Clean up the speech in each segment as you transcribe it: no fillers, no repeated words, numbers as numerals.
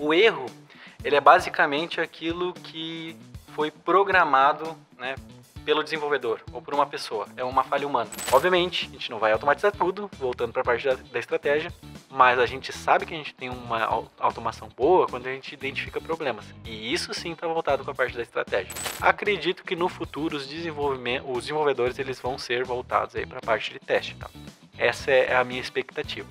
O erro, ele é basicamente aquilo que foi programado, né, pelo desenvolvedor ou por uma pessoa. É uma falha humana. Obviamente, a gente não vai automatizar tudo, voltando para a parte da estratégia, mas a gente sabe que a gente tem uma automação boa quando a gente identifica problemas. E isso sim está voltado com a parte da estratégia. Acredito que no futuro os desenvolvedores eles vão ser voltados para a parte de teste. Tá? Essa é a minha expectativa.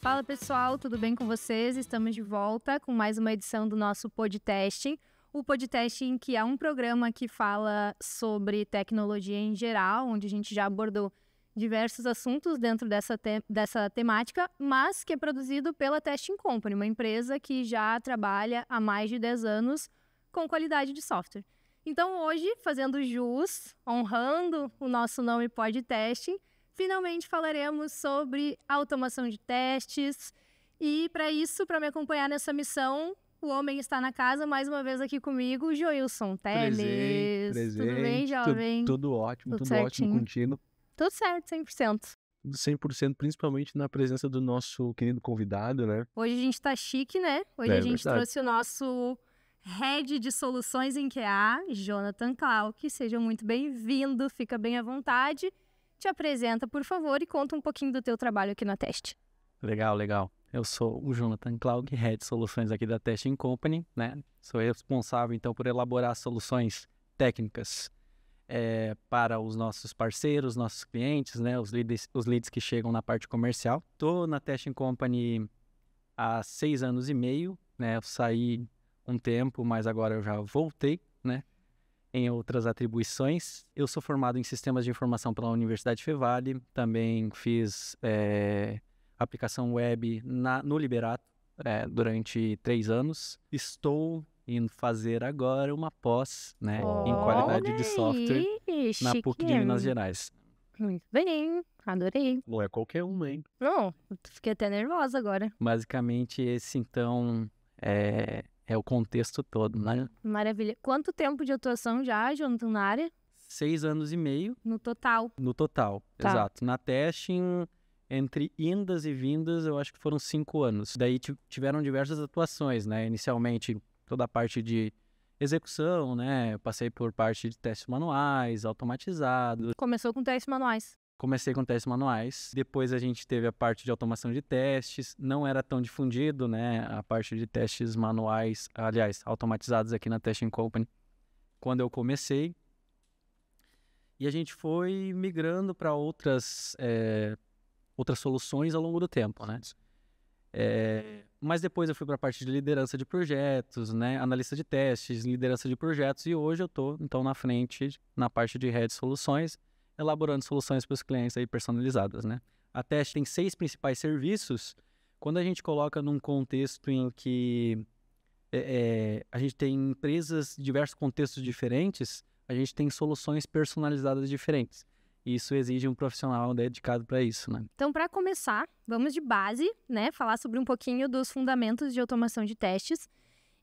Fala pessoal, tudo bem com vocês? Estamos de volta com mais uma edição do nosso podcast. O podcast que é um programa que fala sobre tecnologia em geral, onde a gente já abordou diversos assuntos dentro dessa temática, mas que é produzido pela Testing Company, uma empresa que já trabalha há mais de 10 anos com qualidade de software. Então hoje, fazendo jus, honrando o nosso nome podcast, finalmente falaremos sobre automação de testes e para isso, para me acompanhar nessa missão, o homem está na casa, mais uma vez aqui comigo, Joilson Teles. Presente. Tudo bem, jovem? Tudo ótimo, tudo certinho. ótimo contigo. Tudo certo, 100%. Tudo 100%, principalmente na presença do nosso querido convidado, né? Hoje a gente tá chique, né? Hoje a gente verdade. trouxe o nosso Head de Soluções em QA, Jonathan Klauck. Seja muito bem-vindo, fica bem à vontade. Te apresenta, por favor, e conta um pouquinho do teu trabalho aqui na Teste. Legal. Eu sou o Jonathan Klauck, Head de Soluções aqui da Testing Company, né? Sou responsável, então, por elaborar soluções técnicas para os nossos parceiros, nossos clientes, né? Os leads que chegam na parte comercial. Estou na Testing Company há 6 anos e meio, né? Eu saí um tempo, mas agora eu já voltei, né? Em outras atribuições. Eu sou formado em Sistemas de Informação pela Universidade Fevale, também fiz aplicação web no Liberato durante 3 anos. Estou indo fazer agora uma pós, né, em qualidade de software na PUC de Minas Gerais. Muito bem, adorei. Não é qualquer um, hein? Não, fiquei até nervosa agora. Basicamente esse, então, é o contexto todo, né? Maravilha. Quanto tempo de atuação já, Jonathan, na área? 6 anos e meio. No total? No total, Tá. exato. Na Testing, entre indas e vindas, eu acho que foram 5 anos. Daí tiveram diversas atuações, né? Inicialmente, toda a parte de execução, né? Eu passei por parte de testes manuais, automatizados. Começou com testes manuais. Comecei com testes manuais, depois a gente teve a parte de automação de testes, não era tão difundido, né, a parte de testes manuais, aliás, automatizados aqui na Testing Company, quando eu comecei. E a gente foi migrando para outras soluções ao longo do tempo, né. Mas depois eu fui para a parte de liderança de projetos, né, analista de testes, liderança de projetos, e hoje eu estou, então, na frente, na parte de Head Soluções, elaborando soluções para os clientes aí personalizadas, né? A Teste tem 6 principais serviços. Quando a gente coloca num contexto em que a gente tem empresas de diversos contextos diferentes, a gente tem soluções personalizadas diferentes. Isso exige um profissional dedicado para isso, né? Então, para começar, vamos de base, né? Falar sobre um pouquinho dos fundamentos de automação de testes.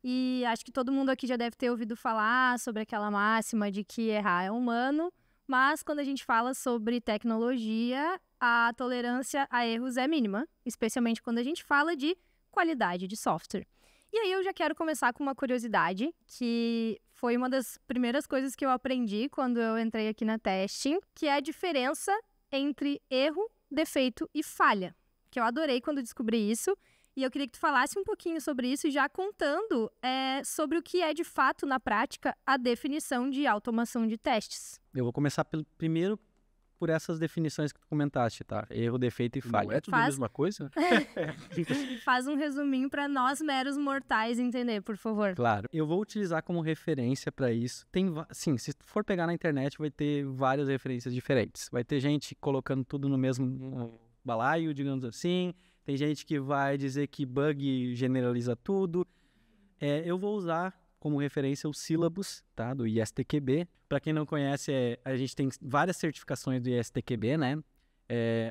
E acho que todo mundo aqui já deve ter ouvido falar sobre aquela máxima de que errar é humano. Mas quando a gente fala sobre tecnologia, a tolerância a erros é mínima, especialmente quando a gente fala de qualidade de software. E aí eu já quero começar com uma curiosidade, que foi uma das primeiras coisas que eu aprendi quando eu entrei aqui na Testing, que é a diferença entre erro, defeito e falha, que eu adorei quando descobri isso. E eu queria que tu falasse um pouquinho sobre isso, já contando sobre o que é, de fato, na prática, a definição de automação de testes. Eu vou começar primeiro por essas definições que tu comentaste, tá? Erro, defeito e falha. Não é tudo a mesma coisa? Faz um resuminho para nós, meros mortais, entender, por favor. Claro. Eu vou utilizar como referência para isso. Sim, se for pegar na internet, vai ter várias referências diferentes. Vai ter gente colocando tudo no mesmo balaio, digamos assim. Tem gente que vai dizer que bug generaliza tudo. Eu vou usar como referência o Syllabus, tá, do ISTQB. Para quem não conhece, a gente tem várias certificações do ISTQB, né?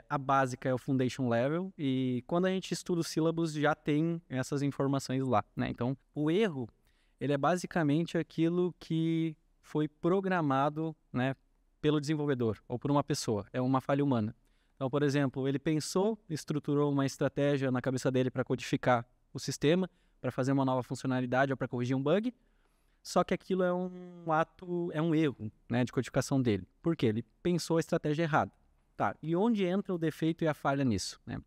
A básica é o Foundation Level, e quando a gente estuda o Syllabus já tem essas informações lá, né? Então, o erro, ele é basicamente aquilo que foi programado, né, pelo desenvolvedor ou por uma pessoa, é uma falha humana. Então, por exemplo, ele pensou, estruturou uma estratégia na cabeça dele para codificar o sistema, para fazer uma nova funcionalidade ou para corrigir um bug, só que aquilo é um erro, né, de codificação dele. Por quê? Ele pensou a estratégia errada. Tá, e onde entra o defeito e a falha nisso, né?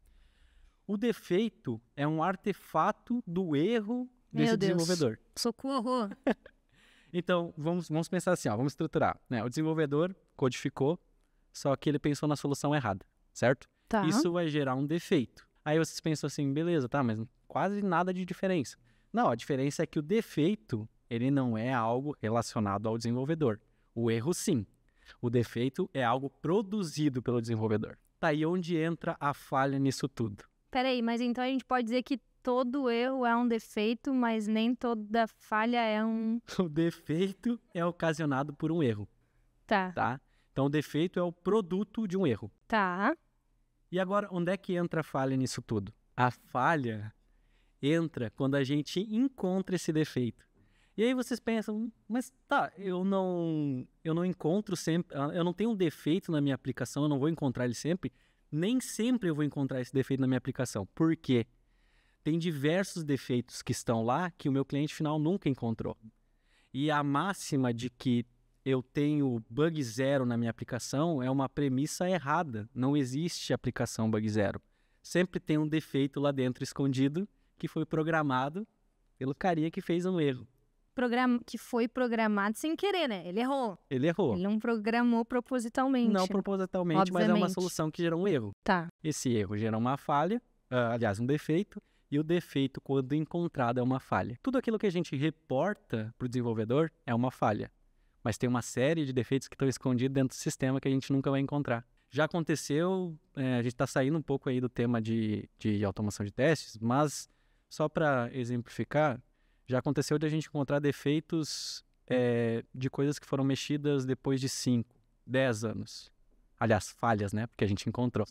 O defeito é um artefato do erro desse desenvolvedor. Socorro! Então, vamos pensar assim, ó, vamos estruturar, né? O desenvolvedor codificou, só que ele pensou na solução errada, certo? Tá. Isso vai gerar um defeito. Aí vocês pensam assim, beleza, tá, mas quase nada de diferença. Não, a diferença é que o defeito, ele não é algo relacionado ao desenvolvedor. O erro, sim. O defeito é algo produzido pelo desenvolvedor. Tá aí onde entra a falha nisso tudo. Peraí, mas então a gente pode dizer que todo erro é um defeito, mas nem toda falha é um... O defeito é ocasionado por um erro, tá? Então, o defeito é o produto de um erro. Tá. E agora, onde é que entra a falha nisso tudo? A falha entra quando a gente encontra esse defeito. E aí vocês pensam, mas tá, eu não encontro sempre, eu não tenho um defeito na minha aplicação, eu não vou encontrar ele sempre. Nem sempre eu vou encontrar esse defeito na minha aplicação. Por quê? Tem diversos defeitos que estão lá que o meu cliente final nunca encontrou. E a máxima de que eu tenho bug zero na minha aplicação é uma premissa errada. Não existe aplicação bug zero. Sempre tem um defeito lá dentro escondido que foi programado pelo carinha que fez um erro. Que foi programado sem querer, né? Ele errou. Ele errou. Ele não programou propositalmente. Não propositalmente, mas é uma Obviamente. solução que gera um erro. Tá. Esse erro gera uma falha, aliás, um defeito, e o defeito, quando encontrado, é uma falha. Tudo aquilo que a gente reporta para o desenvolvedor é uma falha, mas tem uma série de defeitos que estão escondidos dentro do sistema que a gente nunca vai encontrar. Já aconteceu, a gente está saindo um pouco aí do tema de automação de testes, mas só para exemplificar, já aconteceu de a gente encontrar defeitos de coisas que foram mexidas depois de 5, 10 anos. Aliás, falhas, né? Porque a gente encontrou.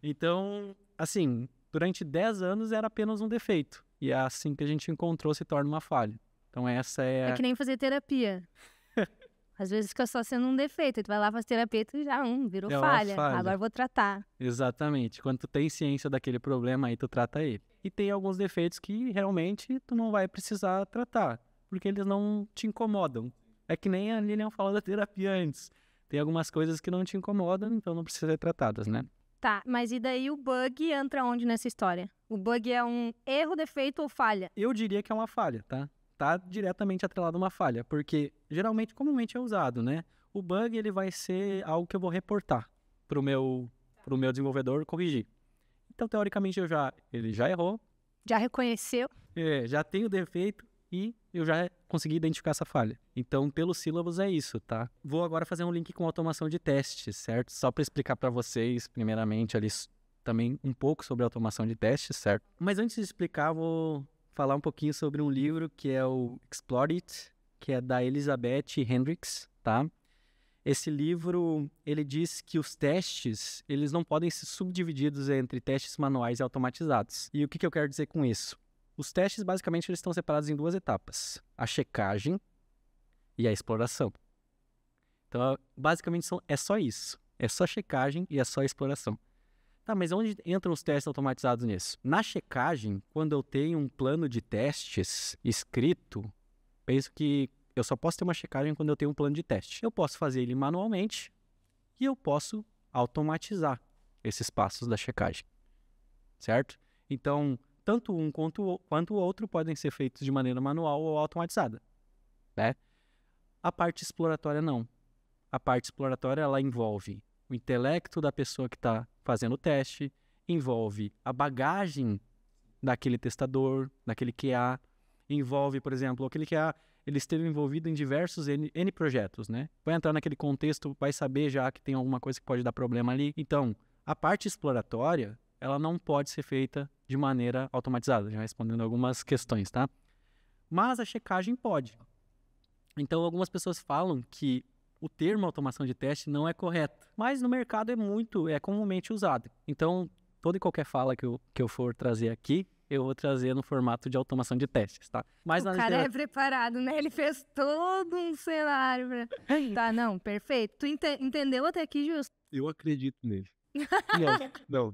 Então, assim, durante 10 anos era apenas um defeito. E assim que a gente encontrou se torna uma falha. Então essa é... É que nem fazer terapia. Às vezes fica só sendo um defeito. Tu vai lá fazer terapia e tu já virou falha. Agora eu vou tratar. Exatamente. Quando tu tem ciência daquele problema, aí tu trata ele. E tem alguns defeitos que realmente tu não vai precisar tratar, porque eles não te incomodam. É que nem a Lilian falou da terapia antes. Tem algumas coisas que não te incomodam, então não precisam ser tratadas, né? Tá, mas e daí o bug entra onde nessa história? O bug é um erro, defeito ou falha? Eu diria que é uma falha, tá? Tá diretamente atrelado a uma falha, porque comumente é usado, né? O bug, ele vai ser algo que eu vou reportar pro meu desenvolvedor corrigir. Então, teoricamente, ele já errou. Já reconheceu? Já tem o defeito e eu já consegui identificar essa falha. Então, pelo sílabus é isso, tá? Vou agora fazer um link com automação de testes, certo? Só para explicar para vocês, primeiramente, ali também um pouco sobre automação de testes, certo? Mas antes de explicar, vou falar um pouquinho sobre um livro que é o Explore It, que é da Elizabeth Hendricks, tá? Esse livro, ele diz que os testes, eles não podem ser subdivididos entre testes manuais e automatizados. E o que eu quero dizer com isso? Os testes, basicamente, eles estão separados em 2 etapas. A checagem e a exploração. Então, basicamente, é só isso. É só checagem e é só exploração. Tá, mas onde entram os testes automatizados nisso? Na checagem, quando eu tenho um plano de testes escrito, penso que eu só posso ter uma checagem quando eu tenho um plano de teste. Eu posso fazer ele manualmente e eu posso automatizar esses passos da checagem, certo? Então, tanto um quanto o outro podem ser feitos de maneira manual ou automatizada, né? A parte exploratória não. A parte exploratória, ela envolve o intelecto da pessoa que está fazendo o teste, envolve a bagagem daquele testador, daquele QA, envolve, por exemplo, aquele QA, ele esteve envolvido em diversos N projetos, né? Vai entrar naquele contexto, vai saber já que tem alguma coisa que pode dar problema ali. Então, a parte exploratória, ela não pode ser feita de maneira automatizada, já respondendo algumas questões, tá? Mas a checagem pode. Então, algumas pessoas falam que o termo automação de teste não é correto, mas no mercado é comumente usado. Então, toda e qualquer fala que eu for trazer aqui, eu vou trazer no formato de automação de testes, tá? Mas O cara é preparado, né? Ele fez todo um cenário pra... Tá, não, perfeito. Tu entendeu até aqui, Justo? Eu acredito nele.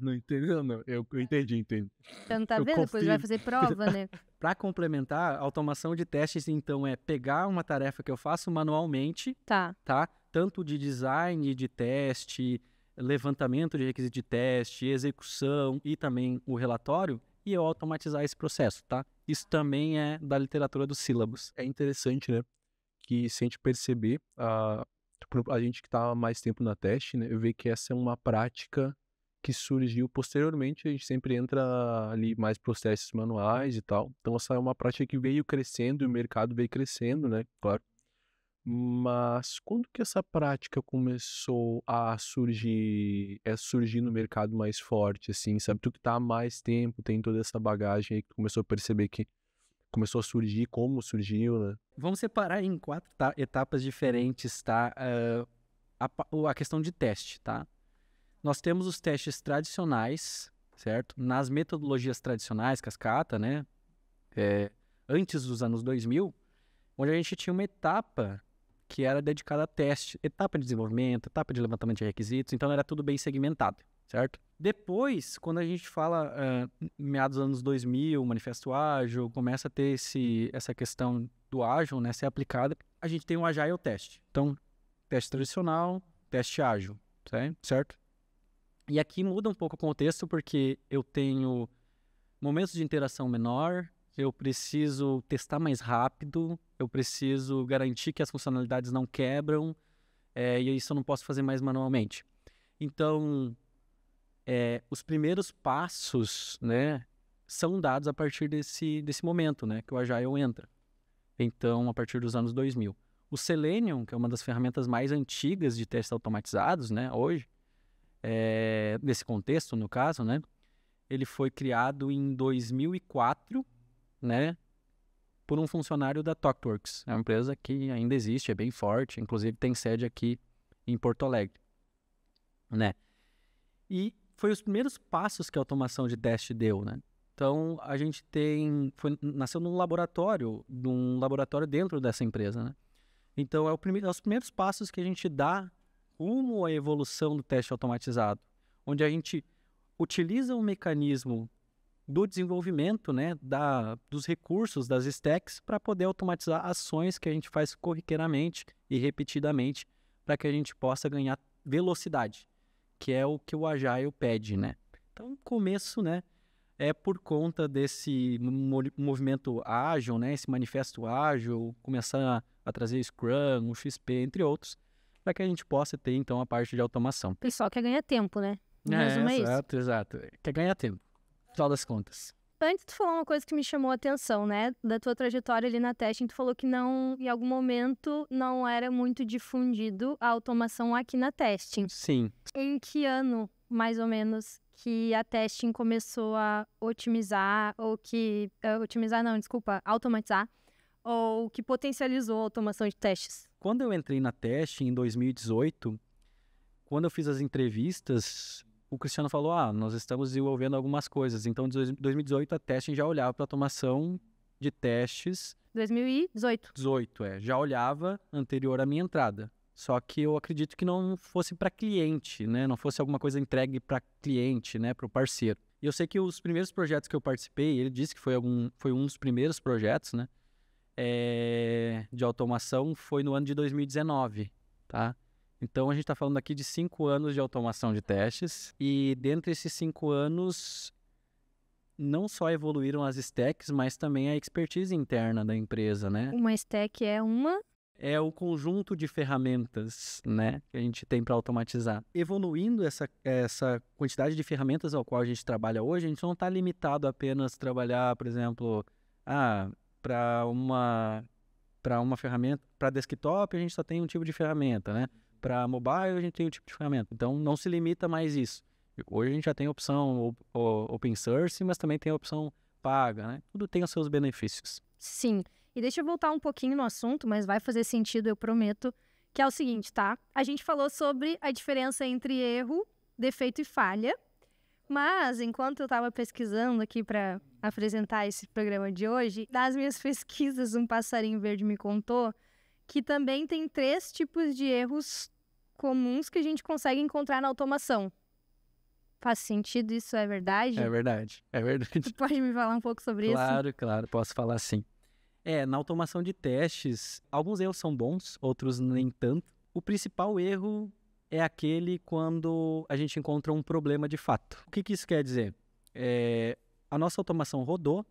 Não entendeu, não. Eu entendi. Você não tá Eu vendo? Depois confio. vai fazer prova, né? Para complementar, a automação de testes, então, é pegar uma tarefa que eu faço manualmente, Tá. tá? Tanto de design de teste, levantamento de requisito de teste, execução e também o relatório, e eu automatizar esse processo, tá? Isso também é da literatura dos sílabos. É interessante, né? Que se a gente perceber, a gente que está há mais tempo na teste, né? Vê que essa é uma prática que surgiu posteriormente. A gente sempre entra ali mais processos manuais e tal. Então essa é uma prática que veio crescendo e o mercado veio crescendo, né? Claro. Mas quando que essa prática começou a surgir no mercado mais forte, assim, sabe? Tu que tá há mais tempo, tem toda essa bagagem aí que tu começou a perceber que começou a surgir, como surgiu, né? Vamos separar em 4 etapas diferentes, tá? A questão de teste, tá? Nós temos os testes tradicionais, certo? Nas metodologias tradicionais, cascata, né? Antes dos anos 2000, onde a gente tinha uma etapa que era dedicada a teste, etapa de desenvolvimento, etapa de levantamento de requisitos, então era tudo bem segmentado, certo? Depois, quando a gente fala meados dos anos 2000, manifesto ágil, começa a ter essa questão do ágil, né, ser aplicada, a gente tem o Agile Test. Então, teste tradicional, teste ágil, certo? E aqui muda um pouco o contexto, porque eu tenho momentos de interação menor, eu preciso testar mais rápido, eu preciso garantir que as funcionalidades não quebram, e isso eu não posso fazer mais manualmente. Então, os primeiros passos, né, são dados a partir desse momento, né, que o Agile entra. Então, a partir dos anos 2000. O Selenium, que é uma das ferramentas mais antigas de testes automatizados, né, hoje, nesse contexto, no caso, né, ele foi criado em 2004, né, por um funcionário da TalkWorks. É uma empresa que ainda existe, é bem forte, inclusive tem sede aqui em Porto Alegre, né? E foi os primeiros passos que a automação de teste deu, né? Então, a gente nasceu num laboratório dentro dessa empresa, né? Então, os primeiros passos que a gente dá rumo à evolução do teste automatizado, onde a gente utiliza um mecanismo do desenvolvimento, né, dos recursos, das stacks, para poder automatizar ações que a gente faz corriqueiramente e repetidamente, para que a gente possa ganhar velocidade, que é o que o Agile pede, né? Então, o começo, né, é por conta desse movimento ágil, né, esse manifesto ágil, começar a trazer Scrum, o XP, entre outros, para que a gente possa ter, então, a parte de automação. O pessoal quer ganhar tempo, né? No resumo é isso. Exato. Quer ganhar tempo. Final das contas. Antes, tu falou uma coisa que me chamou a atenção, né? Da tua trajetória ali na Testing, tu falou que não, em algum momento, não era muito difundido a automação aqui na Testing. Sim. Em que ano, mais ou menos, que a Testing começou a otimizar, automatizar, ou que potencializou a automação de testes? Quando eu entrei na Testing em 2018, quando eu fiz as entrevistas, o Cristiano falou, nós estamos desenvolvendo algumas coisas. Então, em 2018, a Testing já olhava para automação de testes. 2018. Já olhava anterior à minha entrada. Só que eu acredito que não fosse para cliente, né? Não fosse alguma coisa entregue para cliente, né? Para o parceiro. E eu sei que os primeiros projetos que eu participei, ele disse que foi um dos primeiros projetos, né? De automação, foi no ano de 2019, tá? Então, a gente está falando aqui de 5 anos de automação de testes, e dentre esses 5 anos, não só evoluíram as stacks, mas também a expertise interna da empresa, né? Uma stack é uma... É o conjunto de ferramentas, né, que a gente tem para automatizar. Evoluindo essa quantidade de ferramentas ao qual a gente trabalha hoje, a gente não está limitado a apenas trabalhar, por exemplo, para uma ferramenta, para desktop a gente só tem um tipo de ferramenta, né? Para mobile a gente tem um tipo de ferramenta. Então, não se limita mais isso. Hoje a gente já tem a opção open source, mas também tem a opção paga, né? Tudo tem os seus benefícios. Sim. E deixa eu voltar um pouquinho no assunto, mas vai fazer sentido, eu prometo, que é o seguinte, tá? A gente falou sobre a diferença entre erro, defeito e falha, Mas, enquanto eu estava pesquisando aqui para apresentar esse programa de hoje, das minhas pesquisas, um passarinho verde me contou que também tem 3 tipos de erros comuns que a gente consegue encontrar na automação. Faz sentido? Isso é verdade? É verdade, é verdade. Tu pode me falar um pouco sobre isso? Claro, posso falar sim. Na automação de testes, alguns erros são bons, outros nem tanto. O principal erro é aquele quando a gente encontra um problema de fato. O que isso quer dizer? A nossa automação rodou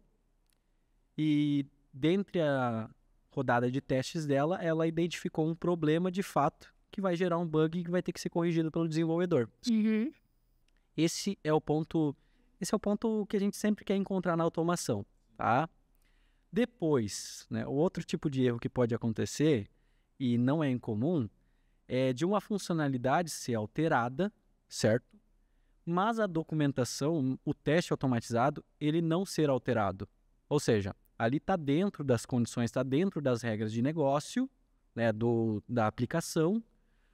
e, dentre a rodada de testes dela, ela identificou um problema de fato que vai gerar um bug que vai ter que ser corrigido pelo desenvolvedor. Uhum. Esse é o ponto que a gente sempre quer encontrar na automação, tá? Depois, né, o outro tipo de erro que pode acontecer, e não é incomum, é de uma funcionalidade ser alterada, certo? Mas a documentação, o teste automatizado, ele não ser alterado. Ou seja, ali está dentro das condições, está dentro das regras de negócio, né, da aplicação,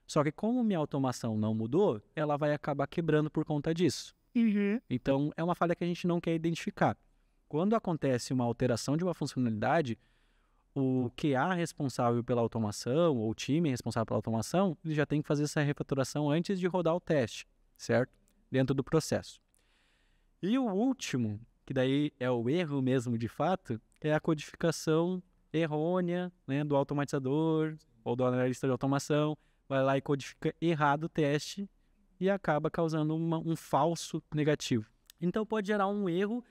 só que como minha automação não mudou, ela vai acabar quebrando por conta disso. Uhum. Então, é uma falha que a gente não quer identificar. Quando acontece uma alteração de uma funcionalidade, o QA responsável pela automação, ou o time responsável pela automação, ele já tem que fazer essa refatoração antes de rodar o teste, certo? Dentro do processo. E o último, que daí é o erro mesmo de fato, é a codificação errônea, né, do automatizador ou do analista de automação, vai lá e codifica errado o teste e acaba causando um falso negativo. Então pode gerar um erro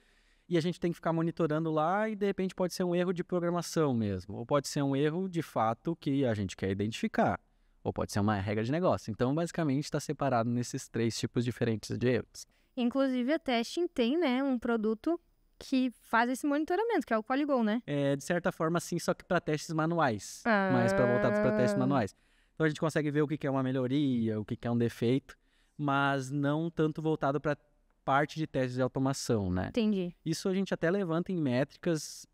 e a gente tem que ficar monitorando lá e de repente pode ser um erro de programação mesmo, ou pode ser um erro de fato que a gente quer identificar, ou pode ser uma regra de negócio. Então basicamente está separado nesses 3 tipos diferentes de erros. Inclusive a Testing tem, né, um produto que faz esse monitoramento, que é o Qualigo, né? De certa forma sim, só que para testes manuais, mais para voltados para testes manuais. Então a gente consegue ver o que é uma melhoria, o que é um defeito, mas não tanto voltado para parte de testes de automação, né? Entendi. Isso a gente até levanta em métricas,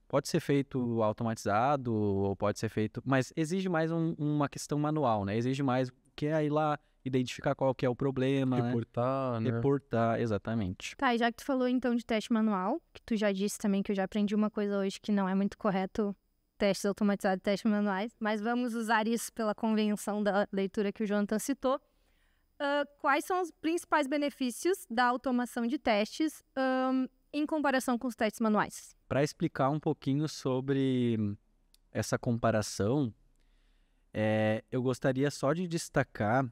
pode ser feito automatizado ou pode ser feito, mas exige mais uma questão manual, né? Exige mais que é ir lá, identificar qual que é o problema, Reportar, né? Reportar, exatamente. Tá, e já que tu falou então de teste manual, que tu já disse também que eu já aprendi uma coisa hoje que não é muito correto, testes automatizados e testes manuais, mas vamos usar isso pela convenção da leitura que o Jonathan citou. Quais são os principais benefícios da automação de testes em comparação com os testes manuais? Para explicar um pouquinho sobre essa comparação, eu gostaria só de destacar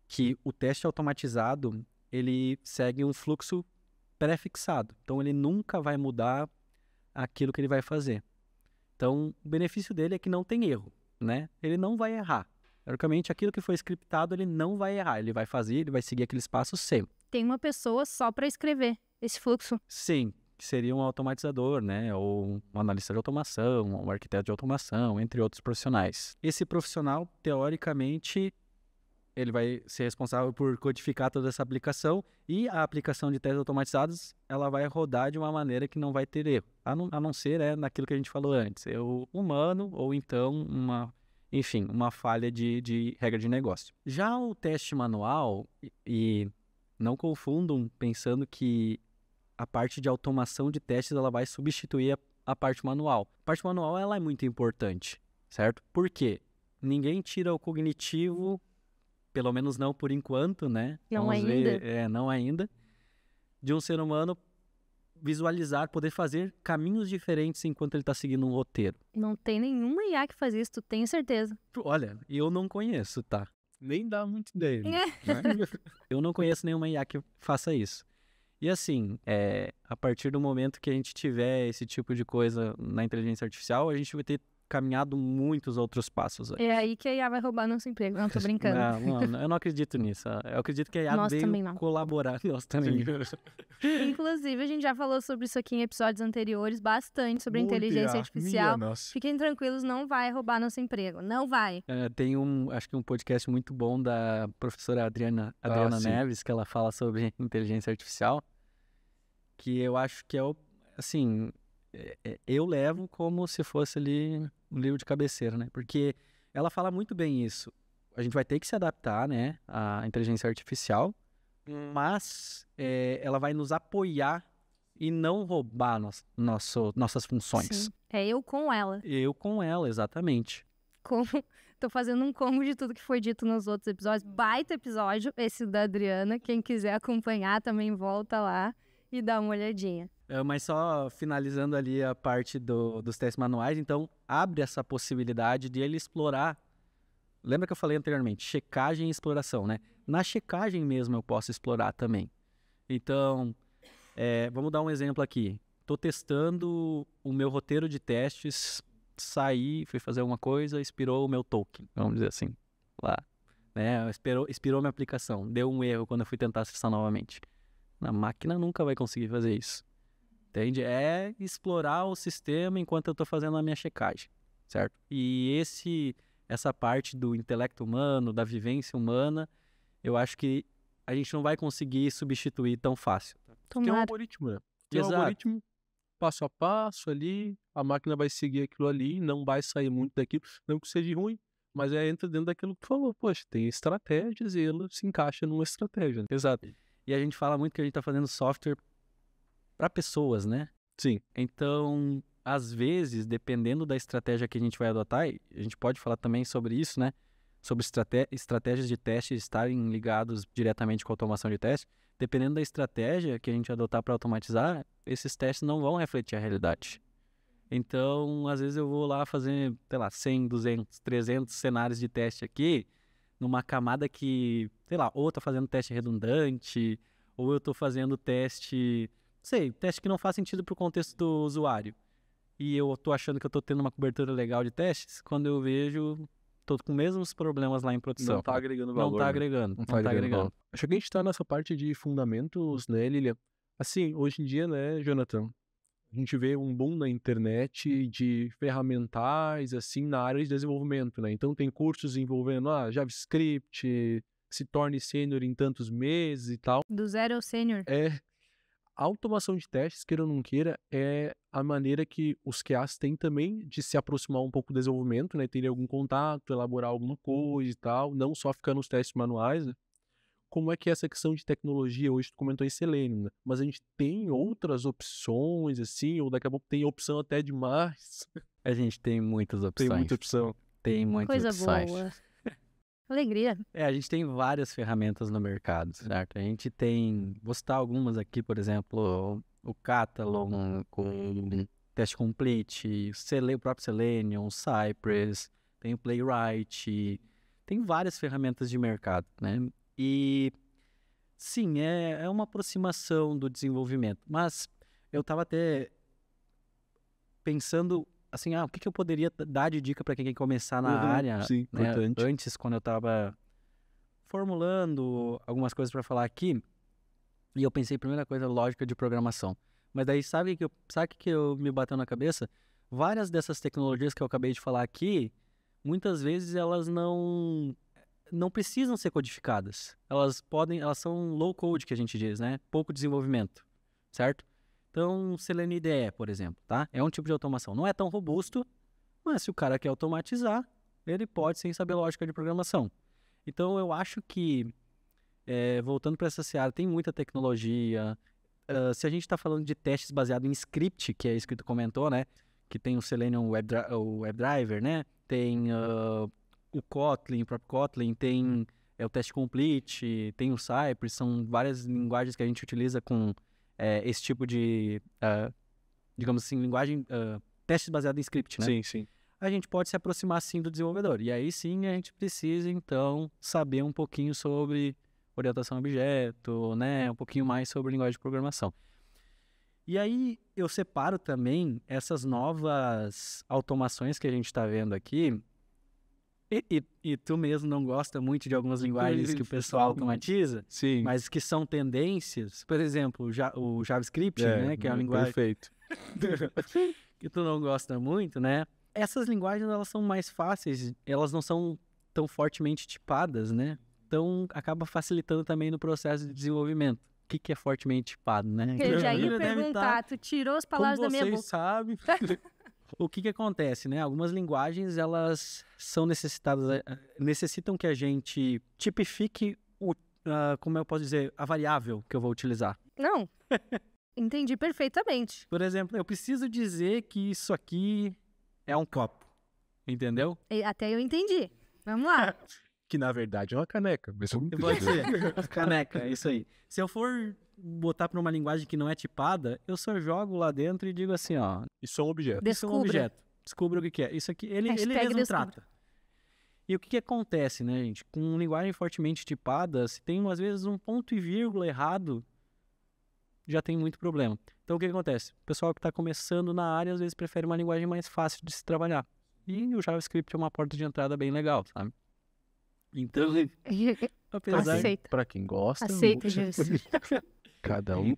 que o teste automatizado, ele segue um fluxo pré-fixado. Então, ele nunca vai mudar aquilo que ele vai fazer. Então, o benefício dele é que não tem erro, né? Ele não vai errar. Teoricamente, aquilo que foi scriptado, ele não vai errar. Ele vai fazer, ele vai seguir aqueles passos sempre. Tem uma pessoa só para escrever esse fluxo? Sim, que seria um automatizador, né? Ou um analista de automação, um arquiteto de automação, entre outros profissionais. Esse profissional, teoricamente, ele vai ser responsável por codificar toda essa aplicação e a aplicação de testes automatizados, ela vai rodar de uma maneira que não vai ter erro. A não ser naquilo que a gente falou antes, o humano ou então uma falha de regra de negócio. Já o teste manual, e não confundam pensando que a parte de automação de testes ela vai substituir a parte manual. A parte manual ela é muito importante, certo? Por quê? Ninguém tira o cognitivo, pelo menos não por enquanto, né? Não ainda. Não ainda. De um ser humano visualizar, poder fazer caminhos diferentes enquanto ele está seguindo um roteiro. Não tem nenhuma IA que faz isso, tu tenho certeza. Olha, eu não conheço, tá? Nem dá muita ideia. Né? Eu não conheço nenhuma IA que faça isso. E assim, a partir do momento que a gente tiver esse tipo de coisa na inteligência artificial, a gente vai ter caminhado muitos outros passos. É aí que a IA vai roubar nosso emprego. Não, tô brincando. Não, eu não acredito nisso. Eu acredito que a IA Nós veio também não. colaborar. Nós também. Inclusive, a gente já falou sobre isso aqui em episódios anteriores, bastante sobre a inteligência artificial. Fiquem tranquilos, não vai roubar nosso emprego. Não vai. Tem acho que um podcast muito bom da professora Adriana Neves, que ela fala sobre inteligência artificial, que eu acho que eu levo como se fosse ali um livro de cabeceira, né? Porque ela fala muito bem isso. A gente vai ter que se adaptar, né, à inteligência artificial, mas ela vai nos apoiar e não roubar nossas funções. Sim. É eu com ela. Eu com ela, exatamente. Tô fazendo um combo de tudo que foi dito nos outros episódios. Baita episódio, esse da Adriana. Quem quiser acompanhar também volta lá e dá uma olhadinha. Mas só finalizando ali a parte dos testes manuais, então abre essa possibilidade de ele explorar. Lembra que eu falei anteriormente, checagem e exploração, né? Na checagem mesmo eu posso explorar também. Então, vamos dar um exemplo aqui. Estou testando o meu roteiro de testes, saí, fui fazer alguma coisa, expirou o meu token, vamos dizer assim, lá. Né? Expirou minha aplicação, deu um erro quando eu fui tentar acessar novamente. A máquina nunca vai conseguir fazer isso. Entende? É explorar o sistema enquanto eu estou fazendo a minha checagem, certo? E essa parte do intelecto humano, da vivência humana, eu acho que a gente não vai conseguir substituir tão fácil. Tem um Tomara. algoritmo, né? Tem um Exato. algoritmo passo a passo ali, a máquina vai seguir aquilo ali, não vai sair muito daquilo, não que seja ruim, mas entra dentro daquilo que tu falou. Poxa, tem estratégias e ela se encaixa numa estratégia. Né? Exato. E a gente fala muito que a gente está fazendo software para pessoas, né? Sim. Então, às vezes, dependendo da estratégia que a gente vai adotar, e a gente pode falar também sobre isso, né? Sobre estratégias de teste estarem ligados diretamente com a automação de teste. Dependendo da estratégia que a gente adotar para automatizar, esses testes não vão refletir a realidade. Então, às vezes eu vou lá fazer, sei lá, 100, 200, 300 cenários de teste aqui, numa camada que, sei lá, ou eu tô fazendo teste redundante, ou eu tô fazendo teste que não faz sentido pro contexto do usuário. E eu tô achando que eu tô tendo uma cobertura legal de testes, quando eu vejo, tô com os mesmos problemas lá em produção. Não tá agregando valor. Não tá né? agregando. Não tá agregando. Acho que a gente tá nessa parte de fundamentos, né, Lilian? Assim, hoje em dia, né, Jonathan, a gente vê um boom na internet de ferramentais, assim, na área de desenvolvimento, né? Então tem cursos envolvendo JavaScript, se torne sênior em tantos meses e tal. Do zero ao sênior. A automação de testes, queira ou não queira, é a maneira que os QAs têm também de se aproximar um pouco do desenvolvimento, né? Ter algum contato, elaborar alguma coisa e tal, não só ficar nos testes manuais, né? Como é que é essa questão de tecnologia? Hoje tu comentou em Selenium, né? Mas a gente tem outras opções, assim, ou daqui a pouco tem opção até demais. A gente tem muitas opções. Tem muita opção. Tem muitas Coisa opções. boa. Alegria. A gente tem várias ferramentas no mercado, certo? A gente tem, vou citar algumas aqui, por exemplo, o Catalog com Test Complete, o próprio Selenium, o Cypress, tem o Playwright, tem várias ferramentas de mercado, né? E sim, é uma aproximação do desenvolvimento, mas eu estava até pensando assim, o que eu poderia dar de dica para quem quer começar na área, sim, né? importante. Antes, quando eu estava formulando algumas coisas para falar aqui, e eu pensei, primeira coisa, lógica de programação. Mas daí, sabe o que me bateu na cabeça? Várias dessas tecnologias que eu acabei de falar aqui, muitas vezes elas não precisam ser codificadas. Elas são low code, que a gente diz, né? Pouco desenvolvimento, certo? Então, Selenium IDE, por exemplo, tá? É um tipo de automação. Não é tão robusto, mas se o cara quer automatizar, ele pode sem saber lógica de programação. Então, eu acho que, voltando para essa seara, tem muita tecnologia. Se a gente está falando de testes baseados em script, que é isso que tu comentou, né? Que tem o Selenium WebDriver, né? Tem o Kotlin, o próprio Kotlin, tem o Test Complete, tem o Cypress, são várias linguagens que a gente utiliza com esse tipo de, digamos assim, linguagem, testes baseados em script, né? Sim, sim. A gente pode se aproximar, sim, do desenvolvedor. E aí, sim, a gente precisa, então, saber um pouquinho sobre orientação a objeto, né? Um pouquinho mais sobre linguagem de programação. E aí, eu separo também essas novas automações que a gente está vendo aqui. E tu mesmo não gosta muito de algumas linguagens que o pessoal automatiza, Sim. mas que são tendências. Por exemplo, o JavaScript, né? Que é uma linguagem Perfeito. que tu não gosta muito, né? Essas linguagens, elas são mais fáceis, elas não são tão fortemente tipadas, né? Então, acaba facilitando também no processo de desenvolvimento. O que é fortemente tipado, né? Eu já ia Deve perguntar, tu tirou as palavras Como da minha vocês boca. sabem. O que acontece, né? Algumas linguagens, elas são necessitam que a gente tipifique como eu posso dizer, a variável que eu vou utilizar. Não, entendi perfeitamente. Por exemplo, eu preciso dizer que isso aqui é um copo, entendeu? Até eu entendi. Vamos lá. Que na verdade é uma caneca. Mas eu não Pode ser. Caneca, é isso aí. Se eu for botar para uma linguagem que não é tipada, eu só jogo lá dentro e digo assim, ó, Isso é um objeto. isso é um Descubra. objeto. Descubra o que que é. Isso aqui, ele Hashtag mesmo descubra. trata. E o que que acontece, né, gente? Com linguagem fortemente tipada, se tem às vezes um ponto e vírgula errado, já tem muito problema. Então o que que acontece? O pessoal que está começando na área às vezes prefere uma linguagem mais fácil de se trabalhar. E o JavaScript é uma porta de entrada bem legal, sabe? Então, apesar Aceita. Pra quem gosta, Aceita, Jesus. cada um.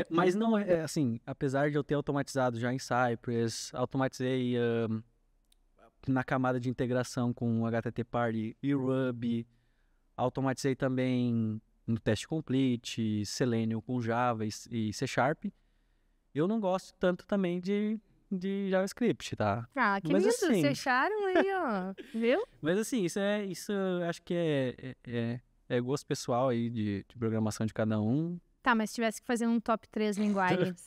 mas não é assim, apesar de eu ter automatizado já em Cypress, automatizei na camada de integração com HTTP e Ruby, automatizei também no Teste Complete, Selenium com Java e C Sharp. Eu não gosto tanto também de JavaScript, tá? Ah, que Mas lindo. assim- Vocês acharam aí, ó. Viu? Mas assim, isso eu acho que é gosto pessoal aí de programação de cada um. Tá, mas se tivesse que fazer um top 3 linguagens.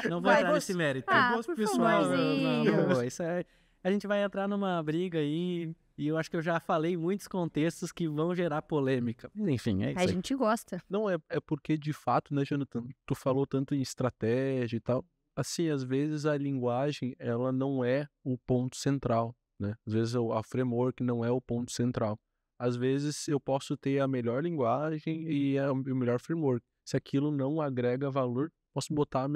Não vou entrar nesse mérito. Ah, gosto por pessoal, favorzinho. Pô, a gente vai entrar numa briga aí, e eu acho que eu já falei muitos contextos que vão gerar polêmica. Enfim, é isso A aí. gente gosta. Não, é porque de fato, né, Jonathan? Tu falou tanto em estratégia e tal. Assim, às vezes a linguagem, ela não é o ponto central, né? Às vezes a framework não é o ponto central. Às vezes eu posso ter a melhor linguagem e o melhor framework. Se aquilo não agrega valor, posso botar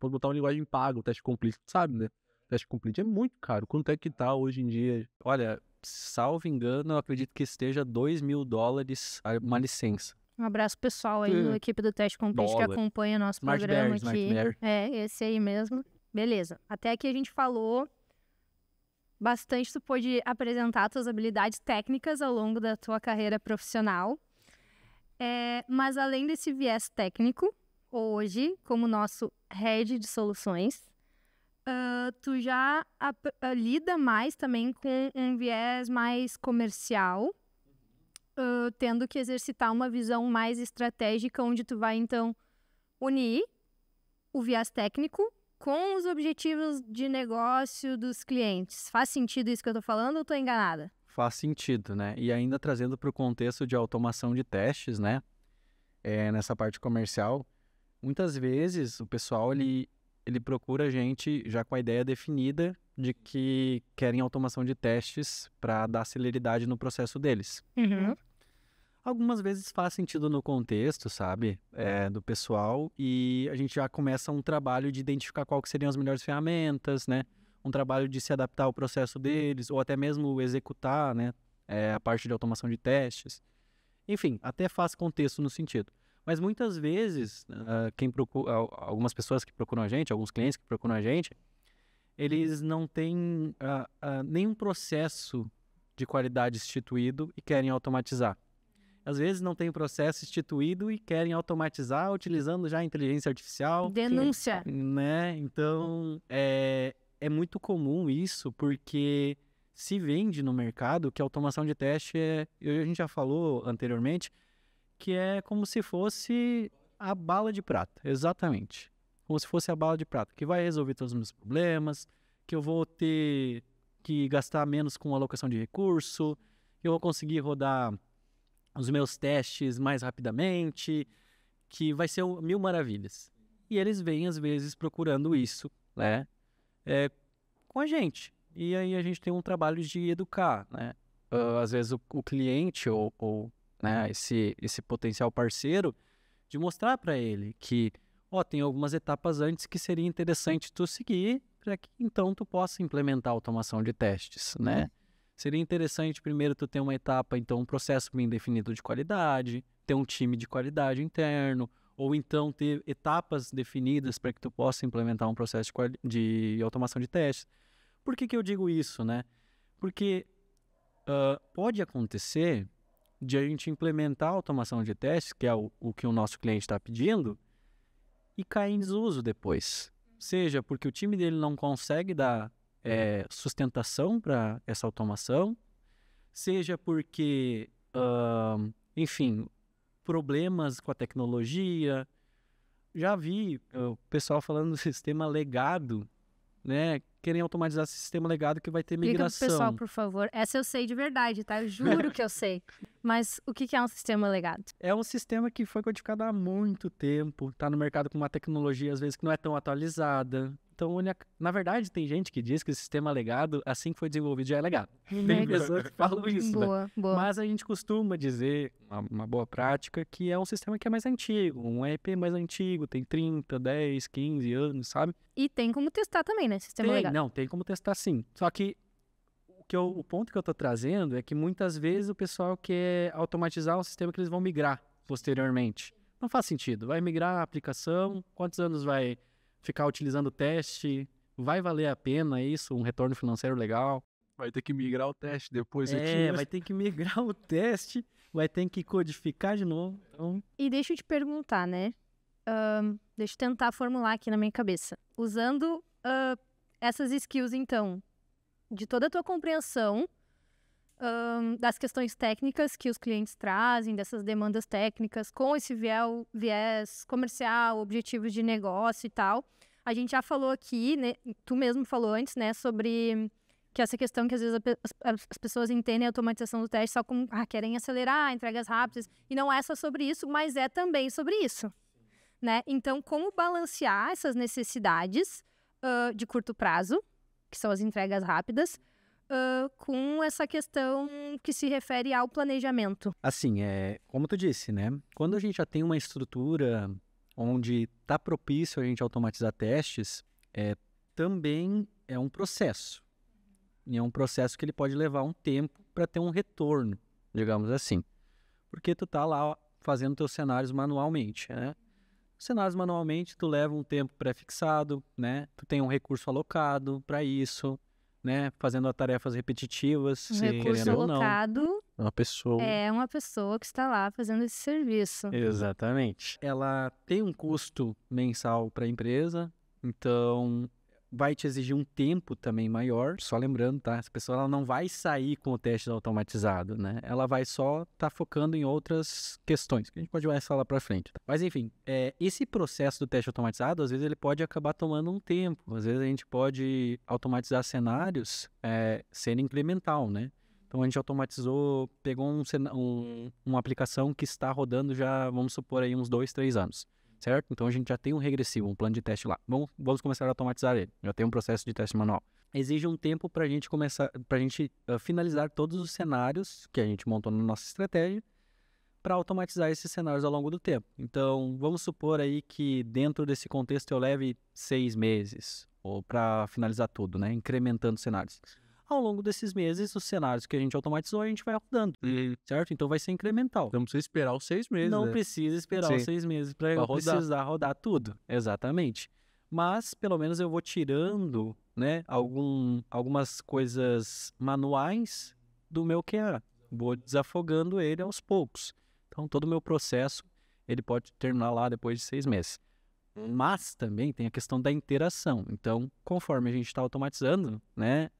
posso botar uma linguagem paga, o teste complete, sabe, né? O teste complete é muito caro. Quanto é que tá hoje em dia? Olha, salvo engano, eu acredito que esteja $2.000 uma licença. Um abraço pessoal aí na equipe do Teste Complete que Dólar. acompanha nosso Smart programa Bear, Smart aqui. Bear. É, esse aí mesmo. Beleza. Até aqui a gente falou bastante, tu pôde apresentar tuas habilidades técnicas ao longo da tua carreira profissional. Mas além desse viés técnico, hoje, como nosso head de soluções, tu já lida mais também com um viés mais comercial, tendo que exercitar uma visão mais estratégica, onde tu vai, então, unir o viés técnico com os objetivos de negócio dos clientes. Faz sentido isso que eu tô falando ou tô enganada? Faz sentido, né? E ainda trazendo para o contexto de automação de testes, né? Nessa parte comercial, muitas vezes o pessoal ele procura a gente já com a ideia definida de que querem automação de testes para dar celeridade no processo deles. Algumas vezes faz sentido no contexto, sabe, do pessoal, e a gente já começa um trabalho de identificar qual que seriam as melhores ferramentas, né? Um trabalho de se adaptar ao processo deles, ou até mesmo executar, né, a parte de automação de testes. Enfim, até faz contexto no sentido. Mas muitas vezes, algumas pessoas que procuram a gente, alguns clientes que procuram a gente, eles não têm nenhum processo de qualidade instituído e querem automatizar. Às vezes não tem processo instituído e querem automatizar utilizando já a inteligência artificial. Denúncia. Né? Então, é muito comum isso, porque se vende no mercado que a automação de teste a gente já falou anteriormente, que é como se fosse a bala de prata, exatamente. Como se fosse a bala de prata, que vai resolver todos os meus problemas, que eu vou ter que gastar menos com alocação de recurso, que eu vou conseguir rodar os meus testes mais rapidamente, que vai ser mil maravilhas. E eles vêm, às vezes, procurando isso, né, com a gente. E aí a gente tem um trabalho de educar, né? Às vezes o cliente ou né, esse potencial parceiro, de mostrar para ele que tem algumas etapas antes que seria interessante tu seguir para que então tu possa implementar a automação de testes, né? Seria interessante primeiro tu ter uma etapa, então um processo bem definido de qualidade, ter um time de qualidade interno, ou então ter etapas definidas para que tu possa implementar um processo de automação de testes. Por que eu digo isso, né? Porque pode acontecer de a gente implementar a automação de testes, que é o que o nosso cliente está pedindo, e cair em desuso depois. Seja porque o time dele não consegue dar sustentação para essa automação, seja porque, enfim, problemas com a tecnologia. Já vi o pessoal falando do sistema legado, né? Querem automatizar esse sistema legado que vai ter Explica pro migração. pessoal, por favor. Essa eu sei de verdade, tá? Eu juro que eu sei. Mas o que é um sistema legado? É um sistema que foi codificado há muito tempo, está no mercado com uma tecnologia, às vezes, que não é tão atualizada. Então, na verdade, tem gente que diz que o sistema legado, assim que foi desenvolvido, já é legado. Tem pessoas que falam isso, né? Boa, boa. Mas a gente costuma dizer, uma boa prática, que é um sistema que é mais antigo, um ERP mais antigo, tem 30, 10, 15 anos, sabe? E tem como testar também, né? Sistema legado. Não, tem como testar sim. Só que o ponto que eu tô trazendo é que muitas vezes o pessoal quer automatizar um sistema que eles vão migrar posteriormente. Não faz sentido. Vai migrar a aplicação, quantos anos vai ficar utilizando o teste? Vai valer a pena isso? Um retorno financeiro legal? Vai ter que migrar o teste depois aqui, né? Vai ter que migrar o teste, vai ter que codificar de novo. Então, E deixa eu te perguntar, né? Deixa eu tentar formular aqui na minha cabeça. Usando essas skills, então, de toda a tua compreensão das questões técnicas que os clientes trazem, dessas demandas técnicas, com esse viés comercial, objetivos de negócio e tal. A gente já falou aqui, né, tu mesmo falou antes, né, sobre que essa questão que às vezes as pessoas entendem a automatização do teste só como querem acelerar, entregas rápidas, e não é só sobre isso, mas é também sobre isso, né? Então, como balancear essas necessidades de curto prazo, que são as entregas rápidas, com essa questão que se refere ao planejamento? assim, como tu disse, né? Quando a gente já tem uma estrutura onde está propício a gente automatizar testes, também é um processo. E é um processo que ele pode levar um tempo para ter um retorno, digamos assim. Porque tu tá lá fazendo teus cenários manualmente, né? Cenários manualmente, tu leva um tempo pré-fixado, né? Tu tem um recurso alocado para isso, né? Fazendo tarefas repetitivas, Recurso querendo ou não. alocado Uma pessoa. é uma pessoa que está lá fazendo esse serviço. Exatamente. Ela tem um custo mensal para a empresa, então vai te exigir um tempo também maior. Só lembrando, tá? Essa pessoa ela não vai sair com o teste automatizado, né? Ela vai só estar focando em outras questões, que a gente pode mais falar para frente. Tá? Mas enfim, esse processo do teste automatizado, às vezes ele pode acabar tomando um tempo. Às vezes a gente pode automatizar cenários sendo incremental, né? Então a gente automatizou, pegou uma aplicação que está rodando já, vamos supor aí, uns 2, 3 anos. Certo? Então a gente já tem um regressivo, um plano de teste lá. Vamos começar a automatizar ele. Já tem um processo de teste manual. Exige um tempo para a gente finalizar todos os cenários que a gente montou na nossa estratégia para automatizar esses cenários ao longo do tempo. Então, vamos supor aí que dentro desse contexto eu leve 6 meses ou para finalizar tudo, né? Incrementando cenários. Ao longo desses meses, os cenários que a gente automatizou, a gente vai rodando, certo? Então vai ser incremental. Não precisa esperar os 6 meses, Não né? precisa esperar os 6 meses para eu precisar rodar tudo. Exatamente. Mas, pelo menos, eu vou tirando, né, algumas coisas manuais do meu QA. Vou desafogando ele aos poucos. Então, todo o meu processo, ele pode terminar lá depois de 6 meses. Mas também tem a questão da interação. Então, conforme a gente está automatizando, né,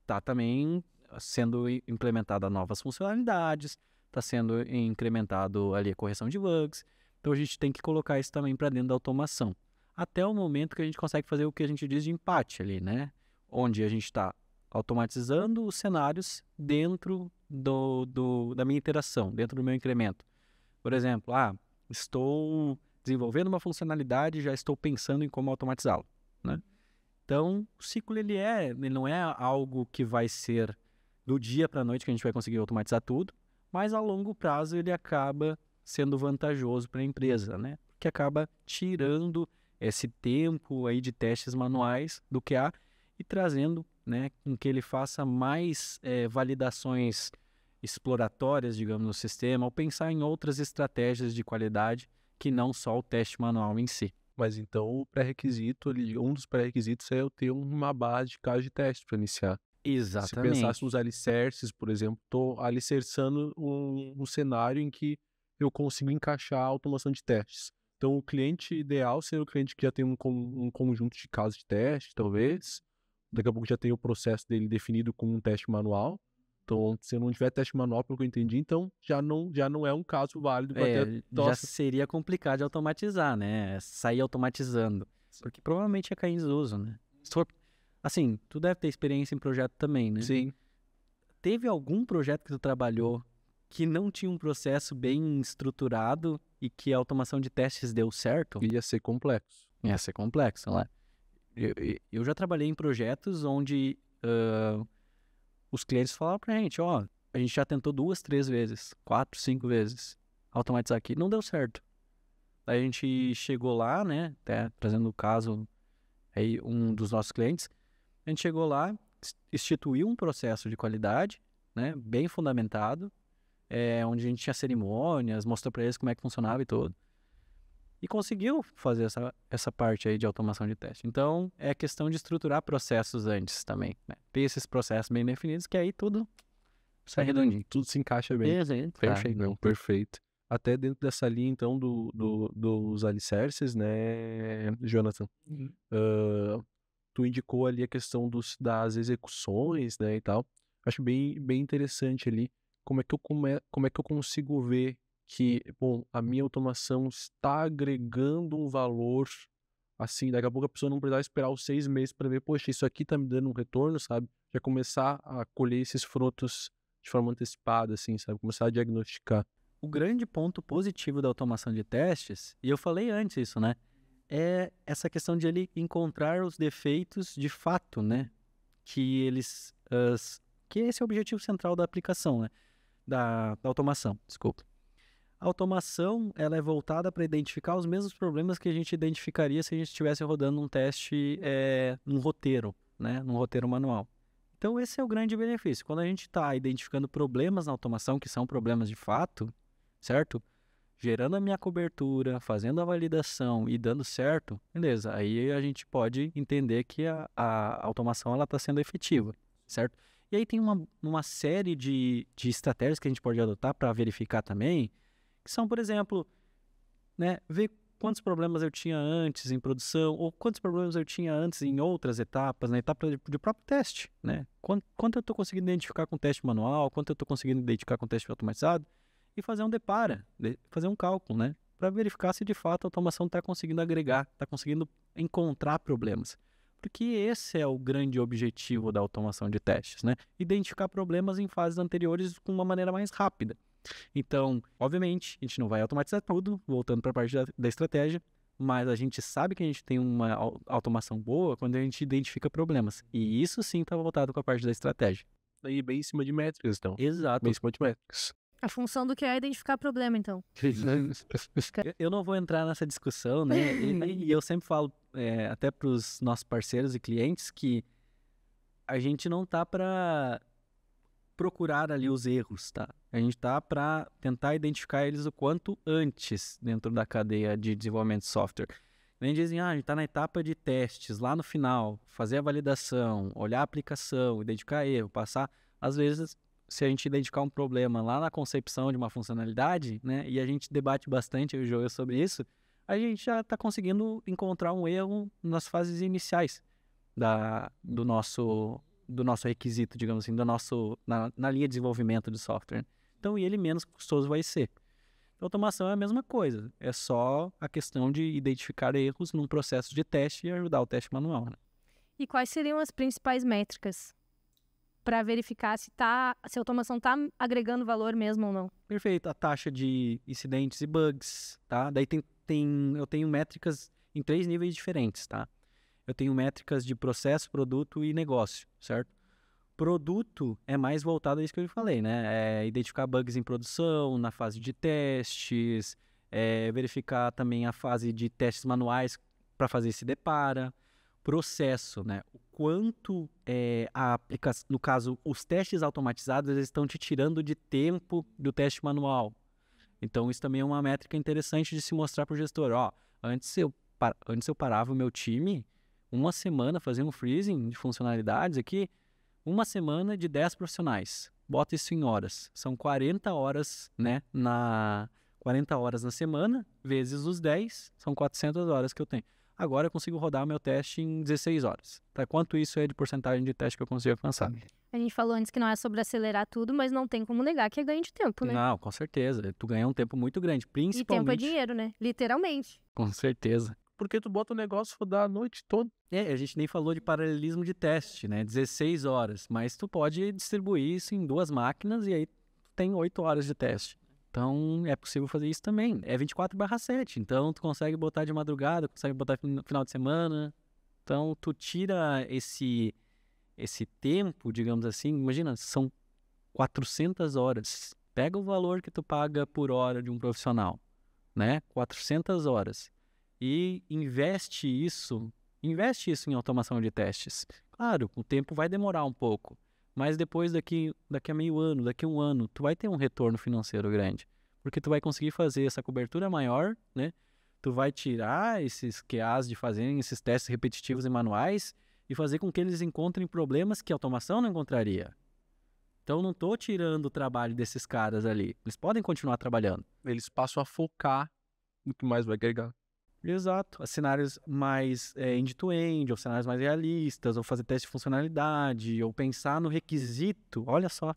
tá também sendo implementada novas funcionalidades, está sendo incrementado ali a correção de bugs. Então a gente tem que colocar isso também para dentro da automação. Até o momento que a gente consegue fazer o que a gente diz de empate ali, né? Onde a gente está automatizando os cenários dentro da minha interação, dentro do meu incremento. Por exemplo, estou desenvolvendo uma funcionalidade e já estou pensando em como automatizá-lo, né? Então, o ciclo ele não é algo que vai ser do dia para a noite que a gente vai conseguir automatizar tudo, mas a longo prazo ele acaba sendo vantajoso para a empresa, né? Porque acaba tirando esse tempo aí de testes manuais do QA e trazendo, né, com que ele faça mais validações exploratórias, digamos, no sistema, ou pensar em outras estratégias de qualidade que não só o teste manual em si. Mas então o pré-requisito, um dos pré-requisitos é eu ter uma base de caso de teste para iniciar. Exatamente. Se pensasse nos alicerces, por exemplo, estou alicerçando um cenário em que eu consigo encaixar a automação de testes. Então o cliente ideal seria o cliente que já tem um conjunto de casos de teste, talvez. Daqui a pouco já tem o processo dele definido com um teste manual. Então, se não tiver teste manual, pelo que eu entendi, então já não é um caso válido para ter já seria complicado de automatizar, né? Sair automatizando. Porque provavelmente ia cair em desuso, né? Se for, assim, tu deve ter experiência em projeto também, né? Sim. Teve algum projeto que tu trabalhou que não tinha um processo bem estruturado e que a automação de testes deu certo? Ia ser complexo. Ia ser complexo, lá. Eu já trabalhei em projetos onde os clientes falaram pra gente, ó, a gente já tentou 2, 3 vezes, 4, 5 vezes automatizar aqui, não deu certo. Daí a gente chegou lá, né, até trazendo o caso aí, um dos nossos clientes, a gente chegou lá, instituiu um processo de qualidade, né, bem fundamentado, onde a gente tinha cerimônias, mostrou para eles como é que funcionava e tudo, e conseguiu fazer essa parte aí de automação de teste. Então, é questão de estruturar processos antes também, né, ter esses processos bem definidos, que aí tudo sai redondinho. Tudo se encaixa bem. Perfeito. Não, perfeito. Até dentro dessa linha, então, dos alicerces, né, Jonathan? Tu indicou ali a questão das execuções, né, e tal. Acho bem interessante ali como é que eu consigo ver que, bom, a minha automação está agregando um valor, assim, daqui a pouco a pessoa não precisar esperar os 6 meses para ver, poxa, isso aqui tá me dando um retorno, sabe? Já começar a colher esses frutos de forma antecipada, assim, sabe? Começar a diagnosticar. O grande ponto positivo da automação de testes, e eu falei antes isso, né? É essa questão de ele encontrar os defeitos de fato, né? Que esse é o objetivo central da aplicação, né? Da automação, desculpa. A automação, ela é voltada para identificar os mesmos problemas que a gente identificaria se a gente estivesse rodando um teste num roteiro, né? Num roteiro manual. Então, esse é o grande benefício. Quando a gente está identificando problemas na automação, que são problemas de fato, certo? Gerando a minha cobertura, fazendo a validação e dando certo, beleza. Aí a gente pode entender que a automação está sendo efetiva, certo? E aí tem uma série de estratégias que a gente pode adotar para verificar também, que são, por exemplo, né, ver quantos problemas eu tinha antes em produção, ou quantos problemas eu tinha antes em outras etapas, na etapa de próprio teste, né? Quanto eu estou conseguindo identificar com teste manual, quanto eu estou conseguindo identificar com teste automatizado, e fazer um fazer um cálculo, né? Para verificar se de fato a automação está conseguindo agregar, está conseguindo encontrar problemas. Porque esse é o grande objetivo da automação de testes, né? Identificar problemas em fases anteriores com uma maneira mais rápida. Então, obviamente, a gente não vai automatizar tudo, voltando para a parte da estratégia, mas a gente sabe que a gente tem uma automação boa quando a gente identifica problemas. E isso sim está voltado com a parte da estratégia. Aí bem em cima de métricas, então. Exato. Bem em cima de métricas. A função do que é identificar problema, então. Eu não vou entrar nessa discussão, né? E eu sempre falo, até para os nossos parceiros e clientes, que a gente não tá para procurar ali os erros, tá? A gente tá para tentar identificar eles o quanto antes dentro da cadeia de desenvolvimento de software. Nem dizem, a gente tá na etapa de testes, lá no final, fazer a validação, olhar a aplicação, identificar erro, passar. Às vezes, se a gente identificar um problema lá na concepção de uma funcionalidade, né, e a gente debate bastante, eu e o Joel, sobre isso, a gente já está conseguindo encontrar um erro nas fases iniciais do nosso requisito, digamos assim, na linha de desenvolvimento de software. Então, e ele menos custoso vai ser. A automação é a mesma coisa, é só a questão de identificar erros num processo de teste e ajudar o teste manual, né? E quais seriam as principais métricas para verificar se a automação está agregando valor mesmo ou não? Perfeito, a taxa de incidentes e bugs, tá? Daí eu tenho métricas em 3 níveis diferentes, tá? Eu tenho métricas de processo, produto e negócio, certo? Produto é mais voltado a isso que eu falei, né? É identificar bugs em produção, na fase de testes, verificar também a fase de testes manuais para fazer esse depara. Processo, né? O quanto a aplicação, no caso, os testes automatizados, eles estão te tirando de tempo do teste manual. Então, isso também é uma métrica interessante de se mostrar para o gestor. Ó, antes eu parava o meu time uma semana fazendo um freezing de funcionalidades aqui, uma semana de 10 profissionais. Bota isso em horas. São 40 horas, né? 40 horas na semana, vezes os 10, são 400 horas que eu tenho. agora eu consigo rodar o meu teste em 16 horas. Tá? Quanto isso é de porcentagem de teste que eu consigo alcançar? A gente falou antes que não é sobre acelerar tudo, mas não tem como negar que é ganho de tempo, né? Não, com certeza. Tu ganha um tempo muito grande, E principalmente... tempo é dinheiro, né? Literalmente. Com certeza. Porque tu bota o negócio rodar a noite toda. A gente nem falou de paralelismo de teste, né? 16 horas, mas tu pode distribuir isso em 2 máquinas e aí tu tem 8 horas de teste. Então, é possível fazer isso também. É 24/7, então tu consegue botar de madrugada, consegue botar no final de semana. Então, tu tira esse tempo, digamos assim, imagina, são 400 horas. Pega o valor que tu paga por hora de um profissional, né? 400 horas. E investe isso em automação de testes. Claro, o tempo vai demorar um pouco, mas depois daqui a meio ano, daqui a um ano, tu vai ter um retorno financeiro grande, porque tu vai conseguir fazer essa cobertura maior, né? Tu vai tirar esses QAs de fazerem esses testes repetitivos e manuais e fazer com que eles encontrem problemas que a automação não encontraria. Então, não estou tirando o trabalho desses caras ali. Eles podem continuar trabalhando. Eles passam a focar no que mais vai agregar. Exato. Cenários mais end-to-end, ou cenários mais realistas, ou fazer teste de funcionalidade, ou pensar no requisito. Olha só,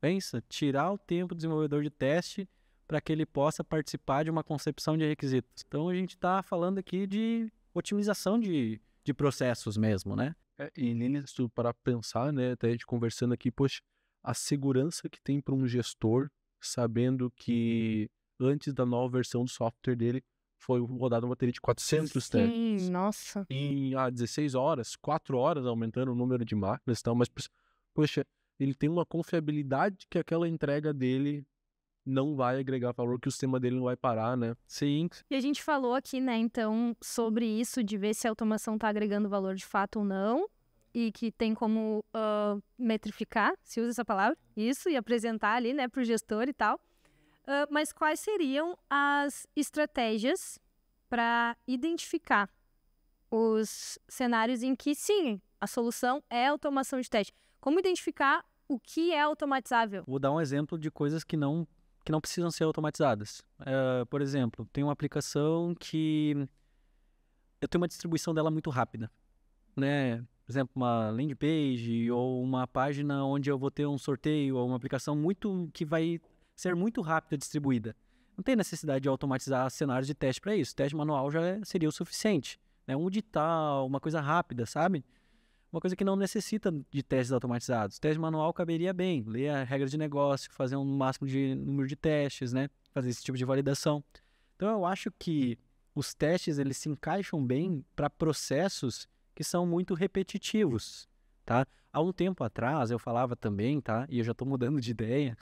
pensa, tirar o tempo do desenvolvedor de teste para que ele possa participar de uma concepção de requisitos. Então, a gente está falando aqui de otimização de processos mesmo, né? E nisso, para pensar, né, até a gente conversando aqui, poxa, a segurança que tem para um gestor, sabendo que antes da nova versão do software dele, foi rodada uma bateria de 400 testes. Sim, nossa. Em 16 horas, 4 horas, aumentando o número de máquinas e tal, mas, poxa, ele tem uma confiabilidade que aquela entrega dele não vai agregar valor, que o sistema dele não vai parar, né? Sim. E a gente falou aqui, né, então, sobre isso, de ver se a automação está agregando valor de fato ou não, e que tem como metrificar, se usa essa palavra, isso, e apresentar ali, né, para o gestor e tal. Mas quais seriam as estratégias para identificar os cenários em que, sim, a solução é automação de teste? Como identificar o que é automatizável? Vou dar um exemplo de coisas que não precisam ser automatizadas. Por exemplo, tem uma aplicação que eu tenho uma distribuição dela muito rápida, né? Por exemplo, uma landing page ou uma página onde eu vou ter um sorteio ou uma aplicação que vai ser muito rápida distribuída. Não tem necessidade de automatizar cenários de teste para isso. Teste manual já seria o suficiente, né? Um edital, uma coisa rápida, sabe? Uma coisa que não necessita de testes automatizados. Teste manual caberia bem, ler a regra de negócio, fazer um máximo de número de testes, né? Fazer esse tipo de validação. Então, eu acho que os testes, eles se encaixam bem para processos que são muito repetitivos, tá? Há um tempo atrás, eu falava também, tá? E eu já estou mudando de ideia,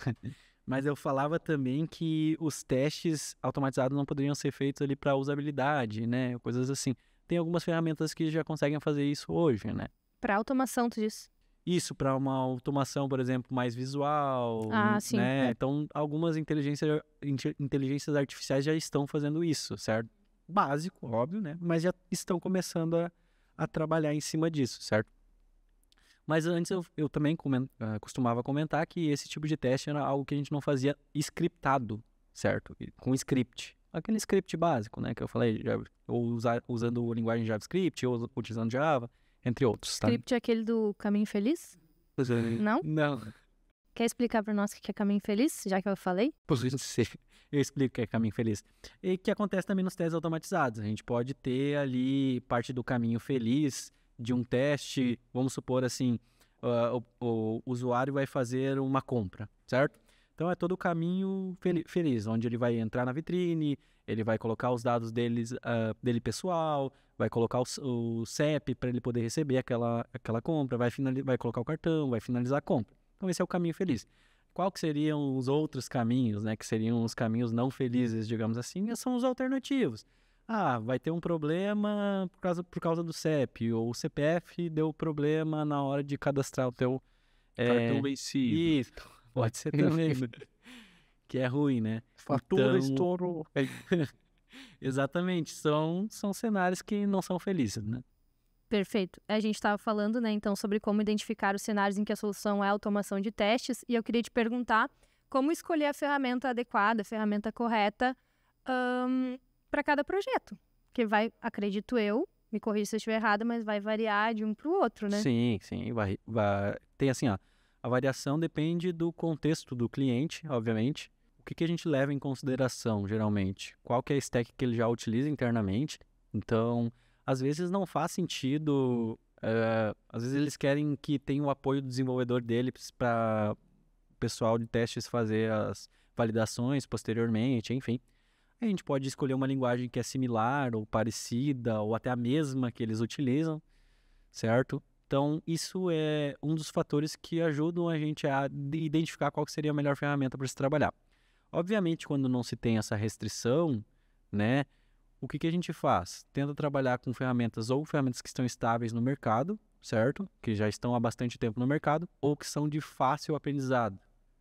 mas eu falava também que os testes automatizados não poderiam ser feitos ali para usabilidade, né? Coisas assim. Tem algumas ferramentas que já conseguem fazer isso hoje, né? Para automação, tu diz? Isso, para uma automação, por exemplo, mais visual, Sim. né? Então, algumas inteligências artificiais já estão fazendo isso, certo? Básico, óbvio, né? Mas já estão começando a trabalhar em cima disso, certo? Mas antes eu também costumava comentar que esse tipo de teste era algo que a gente não fazia scriptado, certo? Com script. Aquele script básico, né? Que eu falei, ou usando linguagem JavaScript, ou utilizando Java, entre outros, tá? Script é aquele do Caminho Feliz? Não? Não. Quer explicar para nós o que é Caminho Feliz, já que eu falei? Eu explico o que é caminho feliz. E que acontece também nos testes automatizados. A gente pode ter ali parte do caminho feliz de um teste, vamos supor assim, o usuário vai fazer uma compra, certo? Então é todo o caminho feliz, onde ele vai entrar na vitrine, ele vai colocar os dados dele pessoal, vai colocar o CEP para ele poder receber aquela compra, vai colocar o cartão, vai finalizar a compra. Então esse é o caminho feliz. Qual que seriam os outros caminhos, né? Que seriam os caminhos não felizes, digamos assim, e são os alternativos. Vai ter um problema por causa do CEP, ou o CPF deu problema na hora de cadastrar o teu... Cartão vencido. Isso, pode ser também, que é ruim, né? Fatura estourou. Exatamente, são cenários que não são felizes, né? Perfeito. A gente estava falando, né, então, sobre como identificar os cenários em que a solução é automação de testes, e eu queria te perguntar como escolher a ferramenta adequada, a ferramenta correta para cada projeto, que vai, acredito eu, Me corrija se eu estiver errada, mas vai variar de um para o outro, né? Sim, tem assim, ó, a variação depende do contexto do cliente, obviamente. O que a gente leva em consideração, geralmente? Qual que é a stack que ele já utiliza internamente? Então, às vezes não faz sentido, às vezes eles querem que tenha o apoio do desenvolvedor deles para o pessoal de testes fazer as validações posteriormente, enfim. A gente pode escolher uma linguagem que é similar ou parecida ou até a mesma que eles utilizam, certo? Então, isso é um dos fatores que ajudam a gente a identificar qual que seria a melhor ferramenta para se trabalhar. Obviamente, quando não se tem essa restrição, né, o que a gente faz? Tenta trabalhar com ferramentas que estão estáveis no mercado, certo? Que já estão há bastante tempo no mercado, ou que são de fácil aprendizado,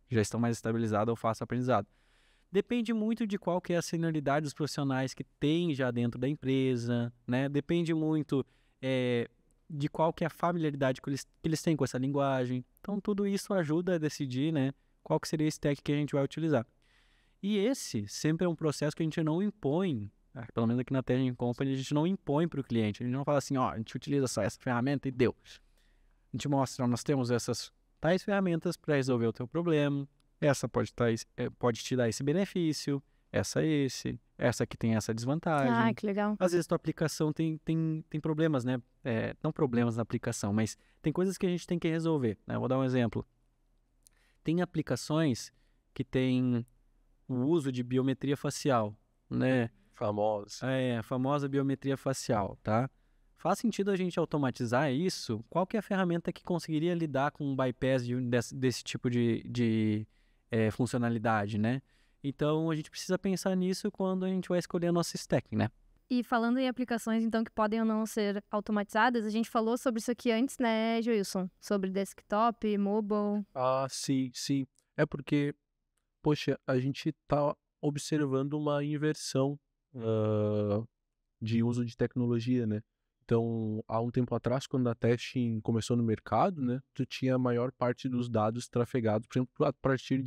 já estão mais estabilizadas ou fácil aprendizado. Depende muito de qual que é a senioridade dos profissionais que tem já dentro da empresa, né? Depende muito de qual que é a familiaridade que eles têm com essa linguagem. Então, tudo isso ajuda a decidir, né, qual que seria a stack que a gente vai utilizar. E esse sempre é um processo que a gente não impõe, pelo menos aqui na Testing Company, a gente não impõe para o cliente. A gente não fala assim, ó, a gente utiliza só essa ferramenta e deu. A gente mostra, nós temos essas tais ferramentas para resolver o teu problema. Essa pode te dar esse benefício, essa aqui tem essa desvantagem. Ah, que legal. Às vezes tua aplicação tem problemas, né? Não problemas na aplicação, mas tem coisas que a gente tem que resolver, né? Eu vou dar um exemplo. Tem aplicações que têm o uso de biometria facial, né? A famosa biometria facial, tá? Faz sentido a gente automatizar isso? Qual que é a ferramenta que conseguiria lidar com um bypass desse tipo de funcionalidade, né? Então, a gente precisa pensar nisso quando a gente vai escolher a nossa stack, né? E falando em aplicações, então, que podem ou não ser automatizadas, a gente falou sobre isso aqui antes, né, Joilson? Sobre desktop, mobile. Ah, sim. É porque, poxa, a gente tá observando uma inversão de uso de tecnologia, né? Então, há um tempo atrás, quando a Testing começou no mercado, né, tu tinha a maior parte dos dados trafegados, por exemplo, a partir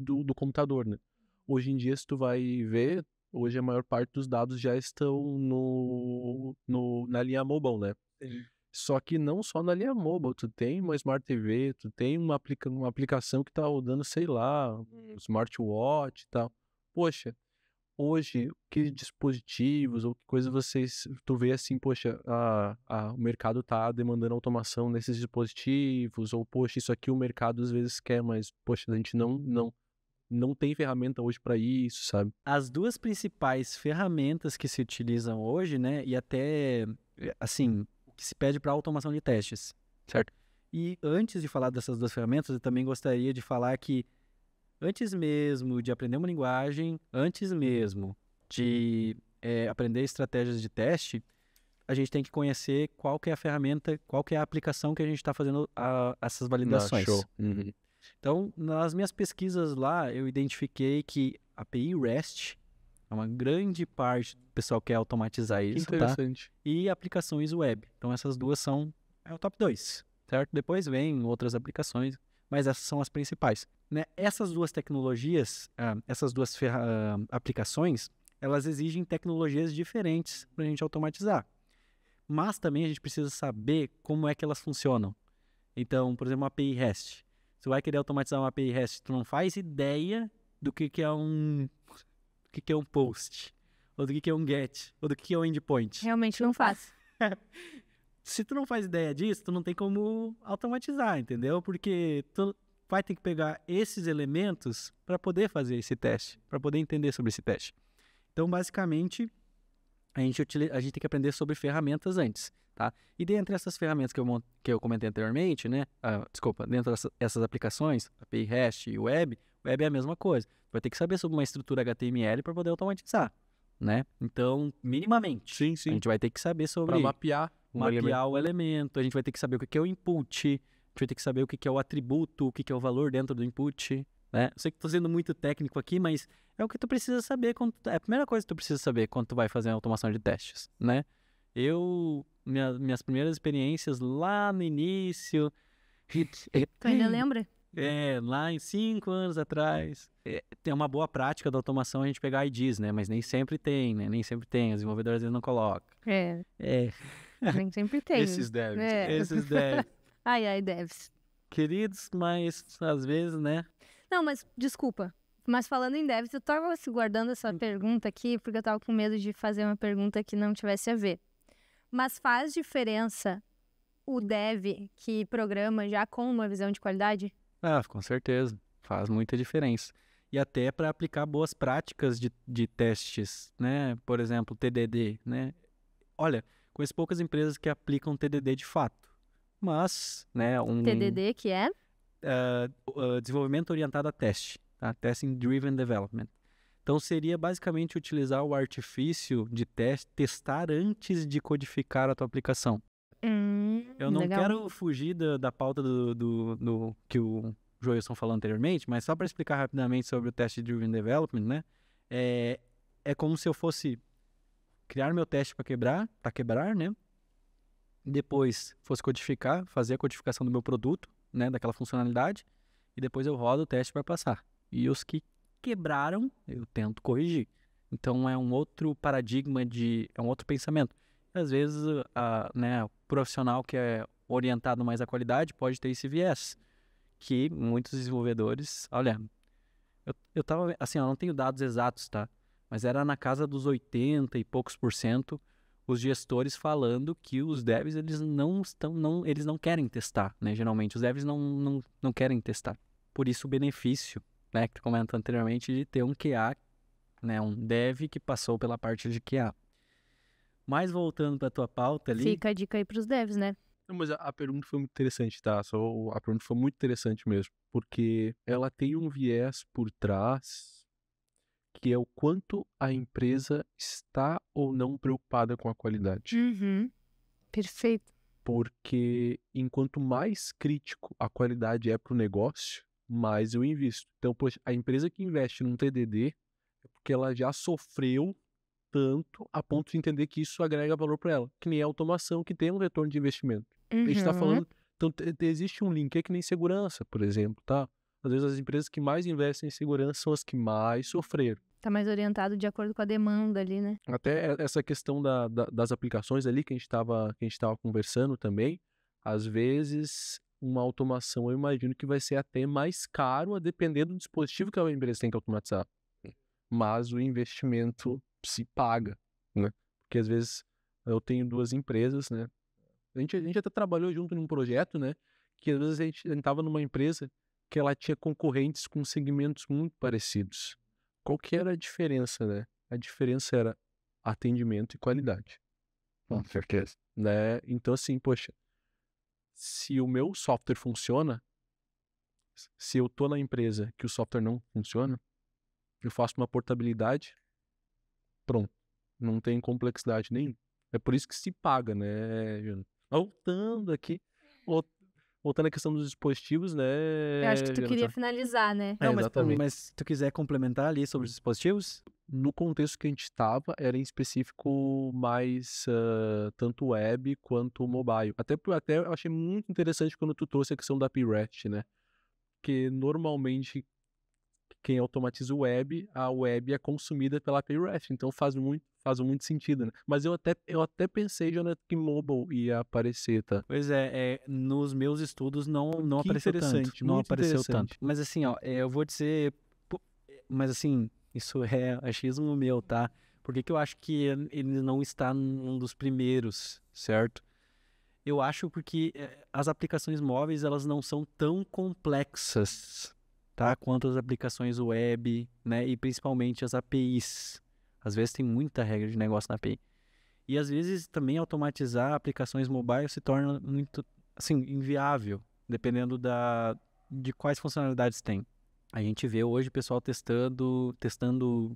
do computador, né? Hoje em dia, se tu vai ver, hoje a maior parte dos dados já estão na linha mobile, né? Sim. Só que não só na linha mobile, tu tem uma Smart TV, tu tem uma aplicação que tá rodando, sei lá, um smartwatch e tal. Poxa, hoje, que dispositivos ou que coisa tu vê assim, poxa, o mercado tá demandando automação nesses dispositivos, ou poxa, isso aqui o mercado às vezes quer, mas poxa, a gente não tem ferramenta hoje para isso, sabe? As duas principais ferramentas que se utilizam hoje, né, e até, assim, o que se pede para automação de testes, certo? E antes de falar dessas duas ferramentas, eu também gostaria de falar que antes mesmo de aprender uma linguagem, antes mesmo de aprender estratégias de teste, a gente tem que conhecer qual que é a ferramenta, qual que é a aplicação que a gente está fazendo essas validações. Show. Uhum. Então, nas minhas pesquisas lá, eu identifiquei que a API REST é uma grande parte do pessoal que quer automatizar isso, tá? Interessante. E aplicações web. Então, essas duas são o top 2, certo? Depois vem outras aplicações, mas essas são as principais. Né? Essas duas tecnologias, essas duas aplicações, elas exigem tecnologias diferentes para a gente automatizar. Mas também a gente precisa saber como é que elas funcionam. Então, por exemplo, uma API REST. Você vai querer automatizar uma API REST, tu não faz ideia do que é um post, ou do que é um get, ou do que é um endpoint. Realmente não faz. Se tu não faz ideia disso, tu não tem como automatizar, entendeu? Porque tu vai ter que pegar esses elementos para poder fazer esse teste, para poder entender sobre esse teste. Então, basicamente, a gente tem que aprender sobre ferramentas antes, tá? E dentre essas ferramentas que eu comentei anteriormente, né? Dentro dessas aplicações, API REST e web é a mesma coisa. Vai ter que saber sobre uma estrutura HTML para poder automatizar, né? Então, minimamente, Sim. a gente vai ter que saber sobre Para mapear o elemento, a gente vai ter que saber o que é o input, a gente vai ter que saber o que é o atributo, o que é o valor dentro do input, né? Eu sei que estou sendo muito técnico aqui, mas é o que tu precisa saber, é a primeira coisa que tu precisa saber quando tu vai fazer a automação de testes, né? Minhas primeiras experiências lá no início... Tu ainda lembra? Lá em 5 anos atrás. Tem uma boa prática da automação a gente pegar IDs, né? Mas nem sempre tem, né? Nem sempre tem. Os desenvolvedores às vezes não colocam. Nem sempre tem. Esses devs. Esses devs. Ai, devs. Queridos, mas às vezes, né? Não, mas desculpa. Mas falando em devs, eu tava guardando essa pergunta aqui porque eu tava com medo de fazer uma pergunta que não tivesse a ver. Mas faz diferença o dev que programa já com uma visão de qualidade? Com certeza. Faz muita diferença. E até para aplicar boas práticas de testes, né? Por exemplo, TDD, né? Olha, conheço poucas empresas que aplicam TDD de fato. Mas, né, TDD que é? Desenvolvimento orientado a teste, tá? Testing Driven Development. Então, seria basicamente utilizar o artifício de testar antes de codificar a tua aplicação. Eu não legal. quero fugir da pauta do que o Joilson falou anteriormente, mas só para explicar rapidamente sobre o Test Driven Development, né? É como se eu fosse criar meu teste para quebrar, né? Depois fosse codificar, fazer a codificação do meu produto, né? Daquela funcionalidade, e depois eu rodo o teste para passar. E os que quebraram, eu tento corrigir. Então é um outro paradigma, é um outro pensamento. Às vezes, né, o profissional que é orientado mais à qualidade pode ter esse viés, que muitos desenvolvedores, olha, eu tava, assim, eu não tenho dados exatos, tá? Mas era na casa dos 80 e poucos % os gestores falando que os devs, eles não querem testar, né? Geralmente, os devs não querem testar. Por isso o benefício, né, que tu comentou anteriormente, de ter um QA, né, um dev que passou pela parte de QA. Mas voltando para tua pauta ali... Fica a dica aí pros devs, né? Não, mas a pergunta foi muito interessante, tá? A pergunta foi muito interessante mesmo, porque ela tem um viés por trás que é o quanto a empresa está ou não preocupada com a qualidade. Perfeito. Porque enquanto mais crítico a qualidade é para o negócio, mais eu invisto. Então, poxa, a empresa que investe num TDD é porque ela já sofreu tanto a ponto de entender que isso agrega valor para ela. Que nem a automação, que tem um retorno de investimento. A gente está falando... Então, existe um link, é que nem segurança, por exemplo, tá? Às vezes as empresas que mais investem em segurança são as que mais sofreram. Tá mais orientado de acordo com a demanda ali, né? Até essa questão das aplicações ali que a gente tava conversando também, às vezes uma automação eu imagino que vai ser até mais caro a depender do dispositivo que a empresa tem que automatizar. Mas o investimento se paga, né? Porque às vezes eu tenho 2 empresas, né? A gente até trabalhou junto num projeto, né? Que às vezes a gente estava numa empresa que ela tinha concorrentes com segmentos muito parecidos. Qual que era a diferença, né? A diferença era atendimento e qualidade. Com certeza. Né? Então, assim, poxa, se o meu software funciona, se eu tô na empresa que o software não funciona, eu faço uma portabilidade, pronto. Não tem complexidade nenhuma. É por isso que se paga, né, Jana? Voltando aqui, voltando à questão dos dispositivos, né? Eu acho que tu queria finalizar, né? Não, exatamente. mas se tu quiser complementar ali sobre os dispositivos... No contexto que a gente estava, era em específico mais tanto web quanto mobile. Até eu achei muito interessante quando tu trouxe a questão da API REST, né? Porque normalmente quem automatiza o web, a web é consumida pela API REST. Então faz muito sentido, né? Mas eu até pensei, Jonathan, que mobile ia aparecer, tá? Pois nos meus estudos não Que apareceu interessante, tanto. Não muito apareceu interessante. tanto. Mas assim, ó, eu vou dizer... Mas assim, isso é achismo meu, tá? Por que eu acho que ele não está num dos primeiros, certo? Eu acho porque as aplicações móveis, elas não são tão complexas, tá? Quanto as aplicações web, né? E principalmente as APIs. Às vezes tem muita regra de negócio na API. E às vezes também automatizar aplicações mobile se torna muito, assim, inviável, dependendo de quais funcionalidades tem. A gente vê hoje o pessoal testando,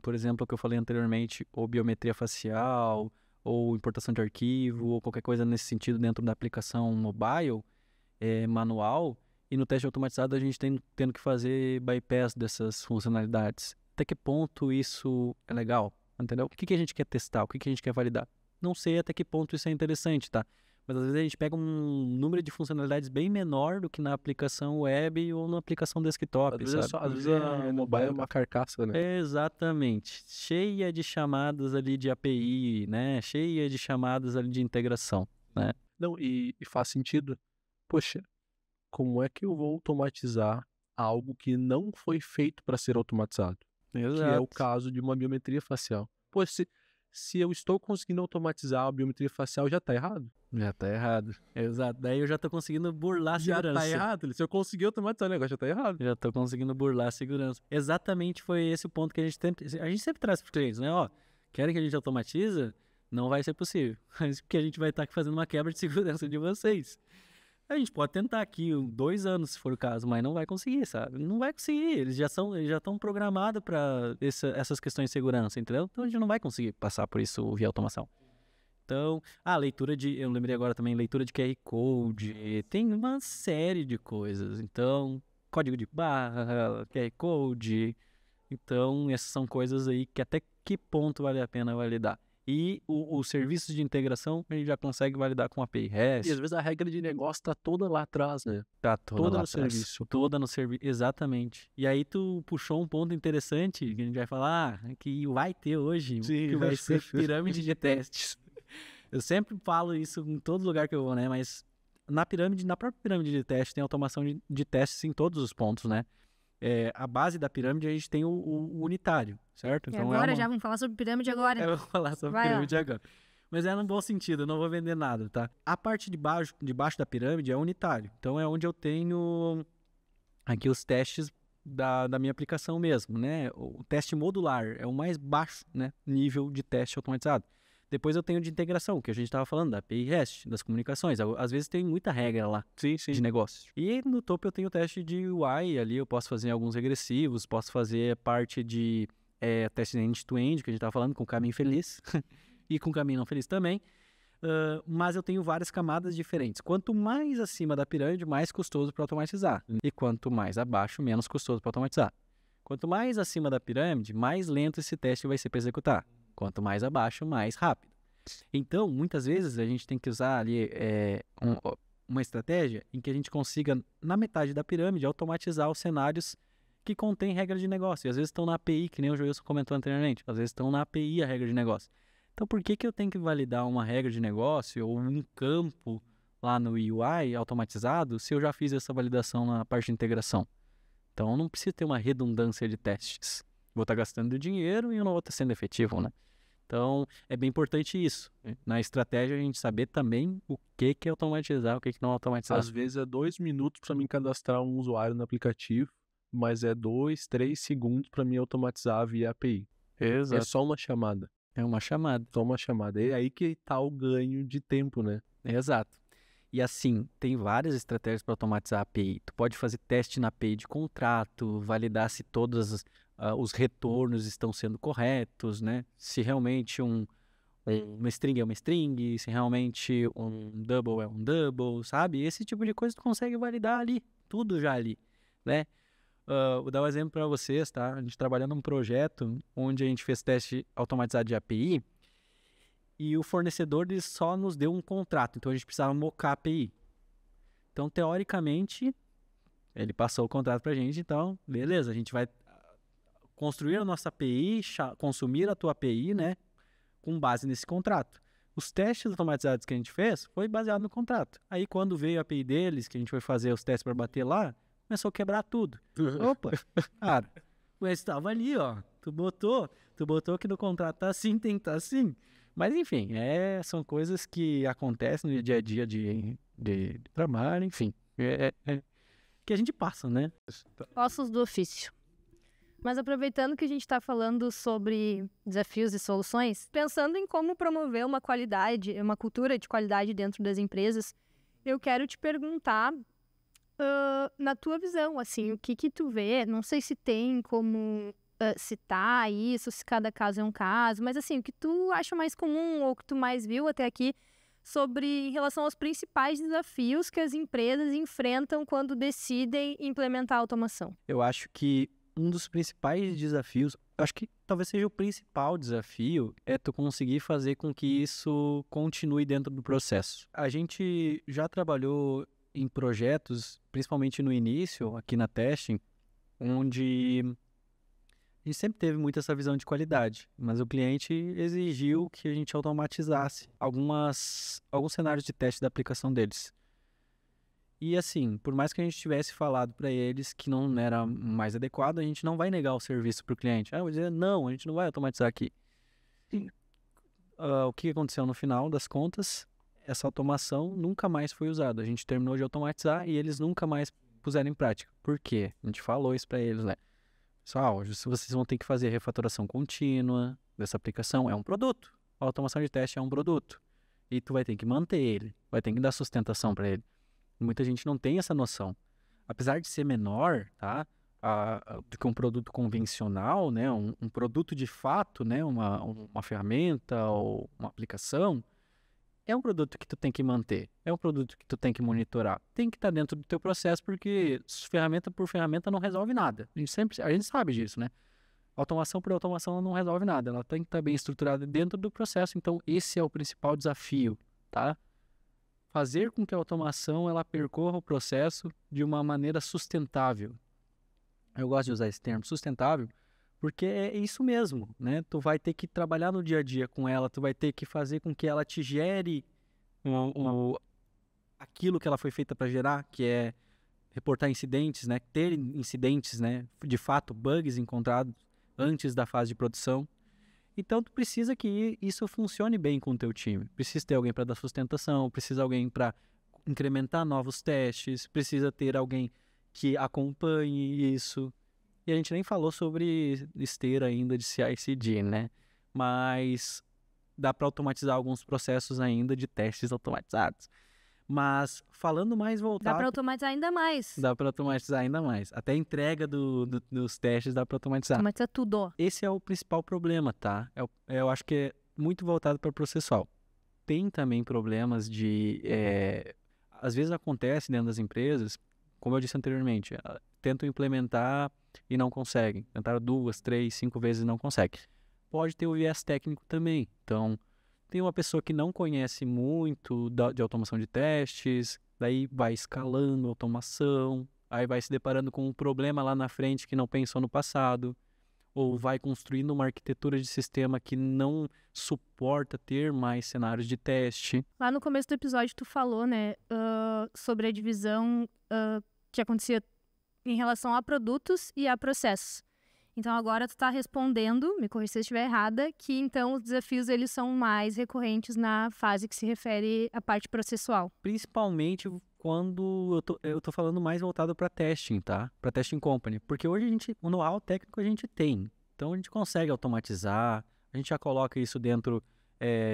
por exemplo, o que eu falei anteriormente, ou biometria facial, ou importação de arquivo, ou qualquer coisa nesse sentido dentro da aplicação mobile, manual, e no teste automatizado a gente tendo que fazer bypass dessas funcionalidades. Até que ponto isso é legal, entendeu? O que a gente quer testar, o que a gente quer validar? Não sei até que ponto isso é interessante, tá? Mas às vezes a gente pega um número de funcionalidades bem menor do que na aplicação web ou na aplicação desktop, sabe? Às vezes a mobile é uma carcaça, né? Exatamente. Cheia de chamadas ali de API, né? Cheia de chamadas ali de integração, né? Não, e faz sentido. Poxa, como é que eu vou automatizar algo que não foi feito para ser automatizado? Que é o caso de uma biometria facial. Pô, se eu estou conseguindo automatizar a biometria facial, já tá errado? Já tá errado. Exato. Daí eu já tô conseguindo burlar a segurança. Já tá errado. Se eu conseguir automatizar o negócio, já tá errado. Já tô conseguindo burlar a segurança. Exatamente foi esse o ponto que a gente sempre traz para os clientes, né? Ó, querem que a gente automatiza? Não vai ser possível. Porque a gente vai estar aqui fazendo uma quebra de segurança de vocês. A gente pode tentar aqui 2 anos, se for o caso, mas não vai conseguir, sabe? Não vai conseguir. Eles já estão programados para essas questões de segurança, entendeu? Então a gente não vai conseguir passar por isso via automação. Então, eu lembrei agora também, leitura de QR Code, tem uma série de coisas. Então, código de barra, QR Code. Então, essas são coisas aí que até que ponto vale a pena validar. E os serviços de integração a gente já consegue validar com API REST. E às vezes a regra de negócio tá toda lá atrás, né? Tá toda no serviço. Toda no serviço, exatamente. E aí tu puxou um ponto interessante que a gente vai falar, que vai ter hoje, que vai ser pirâmide de testes. Eu sempre falo isso em todo lugar que eu vou, né? Mas na própria pirâmide de teste tem automação de testes em todos os pontos, né? A base da pirâmide a gente tem o unitário, certo? Então agora já vamos falar sobre pirâmide agora. Eu vou falar sobre pirâmide agora. Mas é no bom sentido, eu não vou vender nada, tá? A parte de baixo da pirâmide é unitário. Então é onde eu tenho aqui os testes da minha aplicação mesmo, né? O teste modular é o mais baixo, né, nível de teste automatizado. Depois eu tenho de integração, que a gente estava falando, da API REST, das comunicações. Às vezes tem muita regra lá de negócio. E no topo eu tenho o teste de UI, ali eu posso fazer alguns regressivos, posso fazer parte de teste end-to-end, que a gente estava falando, com caminho feliz, e com caminho não feliz também. Mas eu tenho várias camadas diferentes. Quanto mais acima da pirâmide, mais custoso para automatizar. E quanto mais abaixo, menos custoso para automatizar. Quanto mais acima da pirâmide, mais lento esse teste vai ser para executar. Quanto mais abaixo, mais rápido. Então, muitas vezes, a gente tem que usar ali uma estratégia em que a gente consiga, na metade da pirâmide, automatizar os cenários que contêm regra de negócio. E às vezes estão na API, que nem o Joilson comentou anteriormente. Às vezes estão na API a regra de negócio. Então, por que eu tenho que validar uma regra de negócio ou um campo lá no UI automatizado se eu já fiz essa validação na parte de integração? Então, não precisa ter uma redundância de testes. Vou estar gastando dinheiro e eu não vou estar sendo efetivo, né? Então, é bem importante isso. Na estratégia, a gente saber também o que é automatizar, o que não automatizar. Às vezes é 2 minutos para mim cadastrar um usuário no aplicativo, mas é 2, 3 segundos para mim automatizar via API. Exato. É só uma chamada. É uma chamada. Só uma chamada. É aí que tá o ganho de tempo, né? Exato. E assim, tem várias estratégias para automatizar a API. Tu pode fazer teste na API de contrato, validar se todos os retornos estão sendo corretos, né? Se realmente uma string é uma string, se realmente um double é um double, sabe? Esse tipo de coisa tu consegue validar ali, tudo já ali, né? Vou dar um exemplo para vocês, tá? A gente trabalhando num projeto onde a gente fez teste automatizado de API e o fornecedor ele só nos deu um contrato, então a gente precisava mocar a API. Então, teoricamente, ele passou o contrato para a gente, então, beleza, a gente vai construir a nossa API, consumir a tua API, né, com base nesse contrato. Os testes automatizados que a gente fez foi baseado no contrato. Aí, quando veio a API deles, que a gente foi fazer os testes para bater lá, começou a quebrar tudo. Opa, cara, mas estava ali, ó, tu botou que no contrato tá assim, tem que estar assim. Mas, enfim, são coisas que acontecem no dia a dia de trabalho, enfim, que a gente passa, né? Ossos do ofício. Mas aproveitando que a gente está falando sobre desafios e soluções, pensando em como promover uma cultura de qualidade dentro das empresas, eu quero te perguntar, na tua visão, assim, o que tu vê, não sei se tem como citar isso, se cada caso é um caso, mas assim, o que tu acha mais comum ou o que tu mais viu até aqui em relação aos principais desafios que as empresas enfrentam quando decidem implementar a automação? Eu acho que um dos principais desafios, acho que talvez seja o principal desafio é tu conseguir fazer com que isso continue dentro do processo. A gente já trabalhou em projetos, principalmente no início, aqui na Testing, onde a gente sempre teve muito essa visão de qualidade, mas o cliente exigiu que a gente automatizasse alguns cenários de teste da aplicação deles. E assim, por mais que a gente tivesse falado para eles que não era mais adequado, a gente não vai negar o serviço para o cliente. Eu vou dizer, não, a gente não vai automatizar aqui. O que aconteceu no final das contas? Essa automação nunca mais foi usada. A gente terminou de automatizar e eles nunca mais puseram em prática. Por quê? A gente falou isso para eles, né? Pessoal, vocês vão ter que fazer refatoração contínua dessa aplicação. É um produto. A automação de teste é um produto. E tu vai ter que manter ele. Vai ter que dar sustentação para ele. Muita gente não tem essa noção. Apesar de ser menor, tá? Do que um produto convencional, né? Um produto de fato, né? Uma ferramenta ou uma aplicação, é um produto que tu tem que manter. É um produto que tu tem que monitorar. Tem que estar dentro do teu processo, porque ferramenta por ferramenta não resolve nada. A gente sabe disso, né? Automação por automação ela não resolve nada. Ela tem que estar bem estruturada dentro do processo. Então, esse é o principal desafio, tá? Fazer com que a automação ela percorra o processo de uma maneira sustentável. Eu gosto de usar esse termo, sustentável, porque é isso mesmo, né? Tu vai ter que trabalhar no dia a dia com ela, tu vai ter que fazer com que ela te gere aquilo que ela foi feita para gerar, que é reportar incidentes, né? Ter incidentes, né? De fato, bugs encontrados antes da fase de produção. Então, tu precisa que isso funcione bem com o teu time. Precisa ter alguém para dar sustentação, precisa alguém para incrementar novos testes, precisa ter alguém que acompanhe isso. E a gente nem falou sobre esteira ainda de CI/CD, né? Mas dá para automatizar alguns processos ainda de testes automatizados. Mas falando mais voltado... Dá para automatizar ainda mais. Dá para automatizar ainda mais. Até a entrega dos testes dá para automatizar. Automatiza tudo. Esse é o principal problema, tá? Eu acho que é muito voltado para processual. Tem também problemas de... às vezes acontece dentro das empresas, como eu disse anteriormente, tentam implementar e não conseguem. Tentaram 2, 3, 5 vezes e não conseguem. Pode ter o viés técnico também. Então, tem uma pessoa que não conhece muito de automação de testes, daí vai escalando a automação, aí vai se deparando com um problema lá na frente que não pensou no passado, ou vai construindo uma arquitetura de sistema que não suporta ter mais cenários de teste. Lá no começo do episódio tu falou, né, sobre a divisão que acontecia em relação a produtos e a processos. Então agora tu tá respondendo, me corrija se eu estiver errada, que então os desafios eles são mais recorrentes na fase que se refere à parte processual. Principalmente quando eu tô falando mais voltado para testing, tá? Para testing company. Porque hoje o know-how técnico a gente tem. Então a gente consegue automatizar, a gente já coloca isso dentro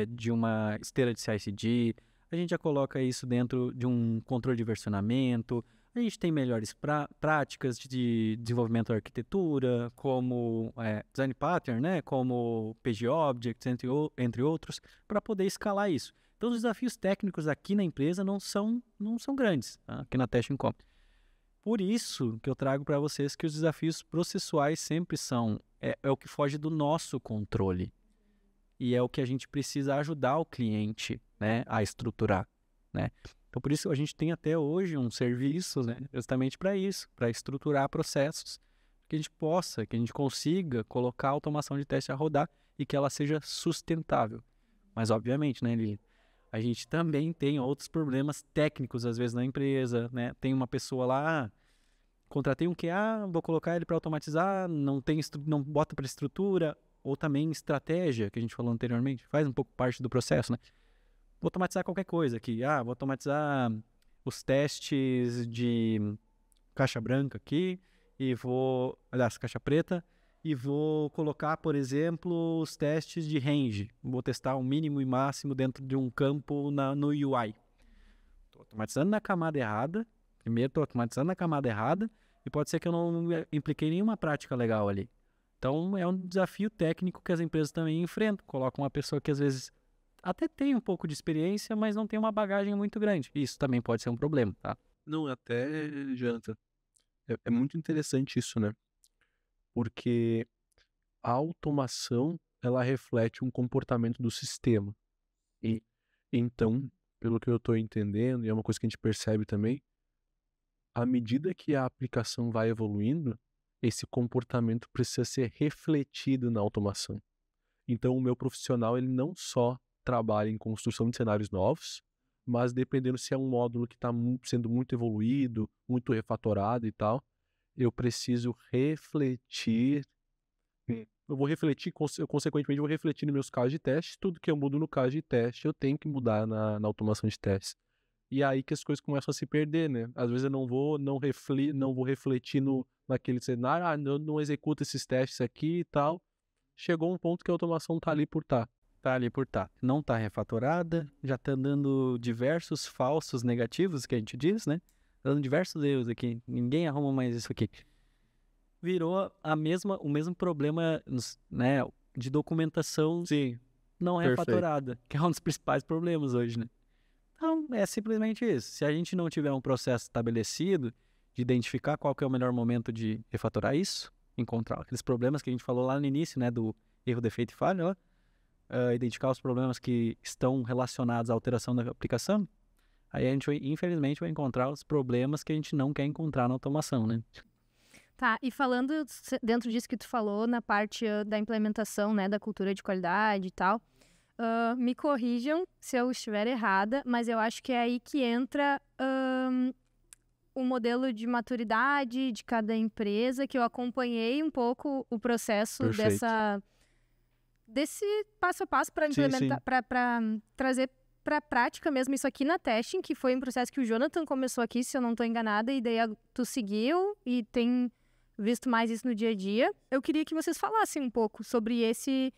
de uma esteira de CI/CD, a gente já coloca isso dentro de um controle de versionamento, a gente tem melhores práticas de desenvolvimento da arquitetura, como design pattern, né? Como page objects, entre outros, para poder escalar isso. Então, os desafios técnicos aqui na empresa não são grandes, tá? Aqui na Testing Company. Por isso que eu trago para vocês que os desafios processuais sempre são o que foge do nosso controle. E é o que a gente precisa ajudar o cliente, né, a estruturar, né? Então, por isso, a gente tem até hoje um serviço, né, justamente para isso, para estruturar processos, que a gente consiga colocar a automação de teste a rodar e que ela seja sustentável. Mas, obviamente, né, Lili, a gente também tem outros problemas técnicos, às vezes, na empresa, né? Tem uma pessoa lá, contratei um QA, vou colocar ele para automatizar, não bota para estrutura, ou também estratégia, que a gente falou anteriormente, faz um pouco parte do processo, né? Vou automatizar qualquer coisa aqui. Vou automatizar os testes de caixa branca aqui caixa preta, e vou colocar, por exemplo, os testes de range. Vou testar o mínimo e máximo dentro de um campo no UI. Estou automatizando na camada errada. Primeiro estou automatizando na camada errada e pode ser que eu não impliquei nenhuma prática legal ali. Então, é um desafio técnico que as empresas também enfrentam. Colocam uma pessoa que às vezes até tem um pouco de experiência, mas não tem uma bagagem muito grande. Isso também pode ser um problema, tá? Não, até, Jonathan, é muito interessante isso, né? Porque a automação, ela reflete um comportamento do sistema. E então, pelo que eu estou entendendo, e é uma coisa que a gente percebe também, à medida que a aplicação vai evoluindo, esse comportamento precisa ser refletido na automação. Então, o meu profissional, ele não só trabalha em construção de cenários novos, mas dependendo se é um módulo que está sendo muito evoluído, muito refatorado e tal, eu preciso refletir. Eu vou refletir, consequentemente, eu vou refletir nos meus casos de teste. Tudo que eu mudo no caso de teste, eu tenho que mudar na automação de teste. E é aí que as coisas começam a se perder, né? Às vezes eu não vou refletir naquele cenário, não executa esses testes aqui e tal. Chegou um ponto que a automação tá ali por tá. Tá ali por tá. Não tá refatorada, já tá dando diversos falsos negativos, que a gente diz, né? Tá dando diversos erros aqui. Ninguém arruma mais isso aqui. Virou o mesmo problema, né, de documentação Sim, não perfeito. refatorada, que é um dos principais problemas hoje, né? Então, é simplesmente isso. Se a gente não tiver um processo estabelecido de identificar qual que é o melhor momento de refatorar isso, encontrar aqueles problemas que a gente falou lá no início, né, do erro, defeito e falha, identificar os problemas que estão relacionados à alteração da aplicação, aí a gente, infelizmente, vai encontrar os problemas que a gente não quer encontrar na automação, né? Tá, e falando dentro disso que tu falou, na parte da implementação, né, da cultura de qualidade e tal, me corrijam se eu estiver errada, mas eu acho que é aí que entra o modelo de maturidade de cada empresa, que eu acompanhei um pouco o processo Perfeito. desse passo a passo para implementar, para trazer para a prática mesmo isso aqui na Testing, que foi um processo que o Jonathan começou aqui, se eu não estou enganada, e daí tu seguiu e tem visto mais isso no dia a dia. Eu queria que vocês falassem um pouco sobre esse